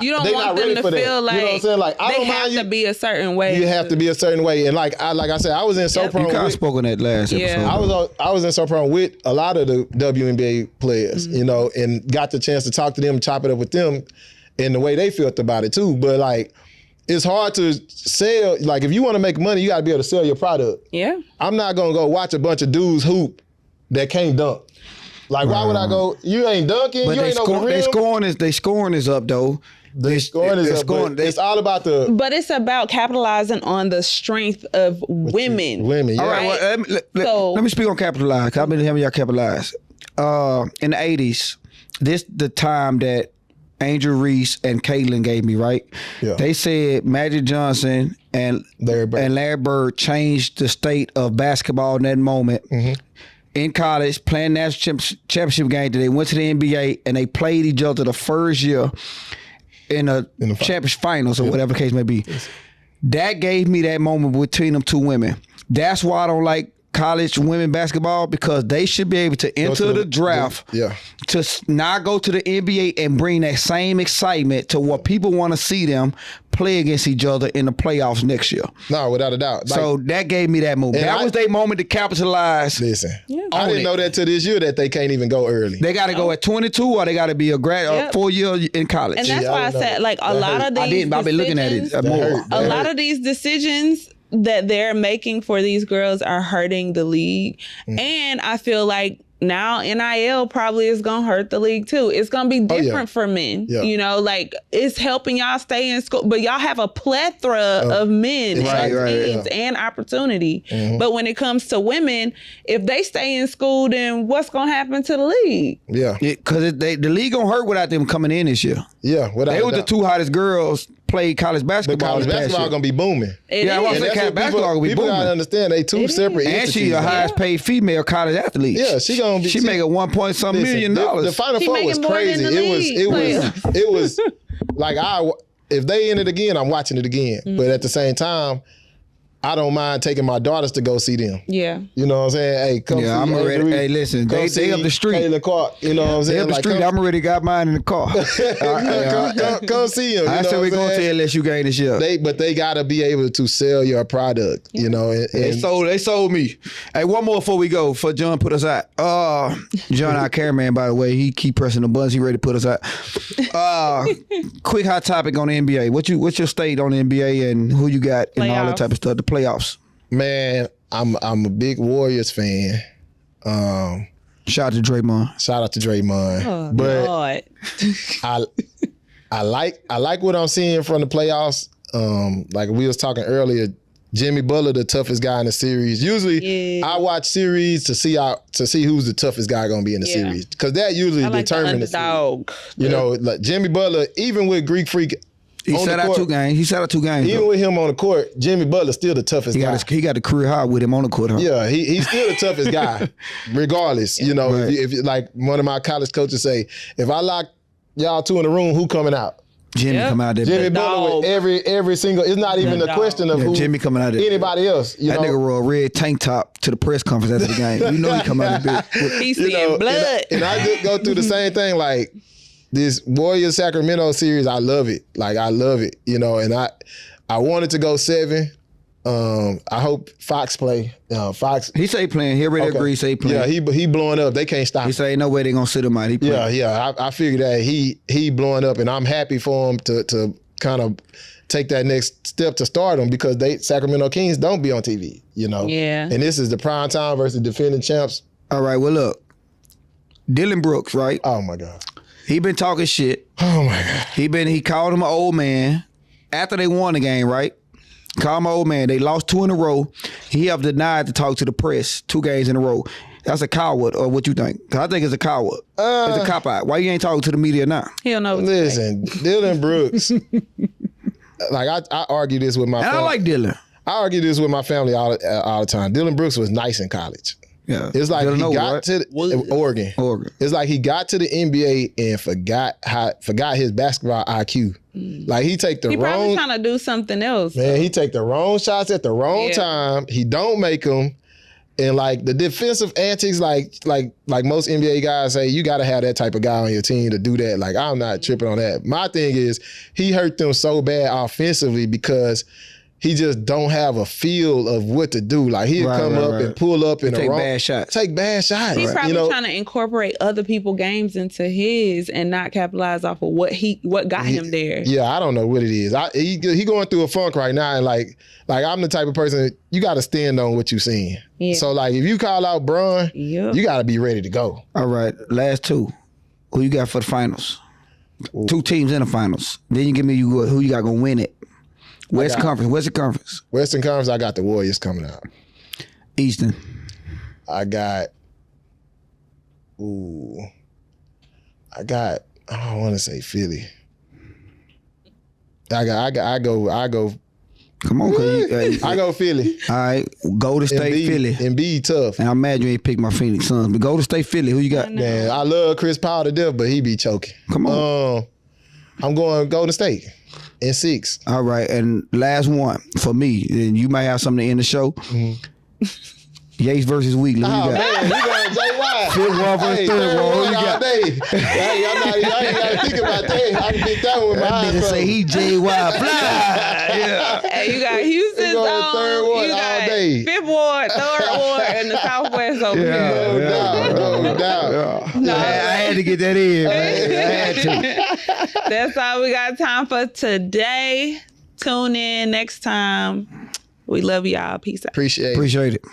S1: you don't want them to feel like,
S3: you know what I'm saying? Like, I
S1: they
S3: don't
S1: have
S3: mind
S1: to be a certain way.
S3: You have to be a certain way. And like I said, I was in SoPro.
S2: You kind of spoke on that last episode.
S3: I was in SoPro with a lot of the WNBA players, you know, and got the chance to talk to them, chop it up with them and the way they felt about it too. But like, it's hard to sell. Like, if you want to make money, you got to be able to sell your product.
S1: Yeah.
S3: I'm not going to go watch a bunch of dudes hoop that can't dunk. Like, why would I go? You ain't dunking.
S2: But
S3: you ain't over the rim.
S2: They scoring is up though.
S3: It's all about the.
S1: But it's about capitalizing on the strength of women.
S3: Women, yeah.
S2: All right. Well, let me speak on capitalize. I've been having y'all capitalize. In the 80s, this the time that Angel Reese and Caitlin gave me, right?
S3: Yeah.
S2: They said Magic Johnson and Larry Bird changed the state of basketball in that moment. In college, playing national championship game, they went to the NBA and they played each other the first year in the championship finals or whatever the case may be. That gave me that moment between them two women. That's why I don't like college women basketball, because they should be able to enter the draft to not go to the NBA and bring that same excitement to what people want to see them play against each other in the playoffs next year.
S3: No, without a doubt. Like,
S2: so that gave me that moment. That was their moment to capitalize.
S3: Listen, I didn't know that till this year that they can't even go early.
S2: They got to go at 22 or they got to be a grad 4 year in college.
S1: And that's why I said, like, a lot of these
S2: I've been looking at it more.
S1: A lot of these decisions that they're making for these girls are hurting the league. And I feel like now NIL probably is going to hurt the league too. It's going to be different for men. You know, like, it's helping y'all stay in school, but y'all have a plethora of men and teams and opportunity. But when it comes to women, if they stay in school, then what's going to happen to the league?
S2: Because the league going to hurt without them coming in this year.
S3: They
S2: were the two hottest girls played college basketball.
S3: But college basketball gonna be booming.
S2: I saying college basketball gonna be booming.
S3: People gotta understand they two separate entities.
S2: And she the highest paid female college athlete.
S3: Yeah, she gonna be.
S2: She making $1 point some million.
S3: The Final Four was crazy. It was like if they in it again, I'm watching it again. But at the same time, I don't mind taking my daughters to go see them.
S1: Yeah.
S3: You know what I'm saying? Hey, come see.
S2: I'm ready. Hey, listen, they up the street.
S3: Taylor Clark, you know what I'm saying?
S2: They up the street. I'm already got mine in the car.
S3: Come see him.
S2: I said we going to LSU game this year.
S3: But they gotta be able to sell your product. You know, and
S2: they sold me. Hey, one more before we go. For John put us out. John, our cameraman, by the way, he keep pressing the buttons. He ready to put us out. Quick hot topic on the NBA. What's your state on the NBA and who you got and all that type of stuff? The playoffs.
S3: Man, I'm a big Warriors fan.
S2: Shout out to Draymond.
S1: Oh,
S3: but
S1: God.
S3: I like what I'm seeing from the playoffs. Like we was talking earlier, Jimmy Butler, the toughest guy in the series. Usually, I watch series to see who's the toughest guy going to be in the series, because that usually determines the series. You know, like Jimmy Butler, even with Greek Freak.
S2: He sat out 2 games.
S3: Even with him on the court, Jimmy Butler's still the toughest guy.
S2: He got the career high with him on the court. Huh?
S3: Yeah, he's still the toughest guy, regardless. You know, right. if like one of my college coaches say, if I lock y'all 2 in the room, who coming out?
S2: Jimmy coming out there.
S3: Jimmy Butler with every single. It's not even a question of who.
S2: Jimmy coming out there.
S3: Anybody else?
S2: That nigga wore a red tank top to the press conference after the game. You know he come out there.
S1: He's seeing blood.
S3: And I just go through the same thing like. This Warriors Sacramento series, I love it. Like I love it, you know. And I wanted to go 7. I hope Fox play. Fox.
S2: He say playing. He already agreed. Say playing.
S3: Yeah, he blowing up. They can't stop.
S2: He say ain't no way they gonna sit him out. He playing.
S3: Yeah. I figured that he blowing up, and I'm happy for him to kind of take that next step to stardom, because Sacramento Kings don't be on TV, you know.
S1: Yeah.
S3: And this is the prime time versus defending champs.
S2: All right. Well, look, Dylan Brooks, right?
S3: Oh my God.
S2: He been talking shit.
S3: Oh my God.
S2: He called him an old man after they won the game, right? Called him an old man. They lost 2 in a row. He have denied to talk to the press 2 games in a row. That's a coward, or what you think? 'Cause I think it's a coward. It's a cop out. Why you ain't talking to the media now?
S1: He don't know.
S3: Listen, Dylan Brooks. Like I argue this with my family.
S2: I like Dylan.
S3: I argue this with my family all the time. Dylan Brooks was nice in college.
S2: Yeah,
S3: it's like he got to Oregon. It's like he got to the NBA and forgot his basketball IQ. Like he probably
S1: trying to do something else.
S3: Man, he take the wrong shots at the wrong time. He don't make them, and like the defensive antics, like most NBA guys say, you got to have that type of guy on your team to do that. Like I'm not tripping on that. My thing is he hurt them so bad offensively because he just don't have a feel of what to do. Like he'll come up and pull up in
S2: take bad shots.
S3: Take bad shots.
S1: He's probably trying to incorporate other people's games into his and not capitalize off of what got him there.
S3: Yeah, I don't know what it is. He going through a funk right now, and like I'm the type of person you got to stand on what you seeing. Yeah. So like if you call out Bron, you got to be ready to go.
S2: All right, last 2. Who you got for the finals? Ooh. 2 teams in the finals. Then you give me who you got gonna win it. Western Conference.
S3: Western Conference, I got the Warriors coming out.
S2: Eastern.
S3: I don't want to say Philly. I go.
S2: Come on,
S3: I go Philly.
S2: All right, Golden State, Philly.
S3: And be tough.
S2: And I imagine you ain't pick my Phoenix Suns, but Golden State, Philly. Who you got?
S3: Man, I love Chris Paul to death, but he be choking.
S2: Come on.
S3: I'm going Golden State in 6.
S2: All right, and last one for me, and you might have something to end the show. Mm-hmm. Yates versus Wheatley. Who you got?
S3: Man, we going JY.
S2: 5th one versus 3rd one. Who you got?
S3: I ain't got to think about that. I can get that one with my eyes.
S2: Nigga say he JY fly. Yeah.
S1: Hey, you got Houston's on.
S3: 3rd one
S1: you got
S3: all day.
S1: 5th ward, 3rd ward, and the Southwest over here.
S3: No doubt.
S2: No. I had to get that in, man. I had to.
S1: That's all we got time for today. Tune in next time. We love y'all. Peace out.
S3: Appreciate it.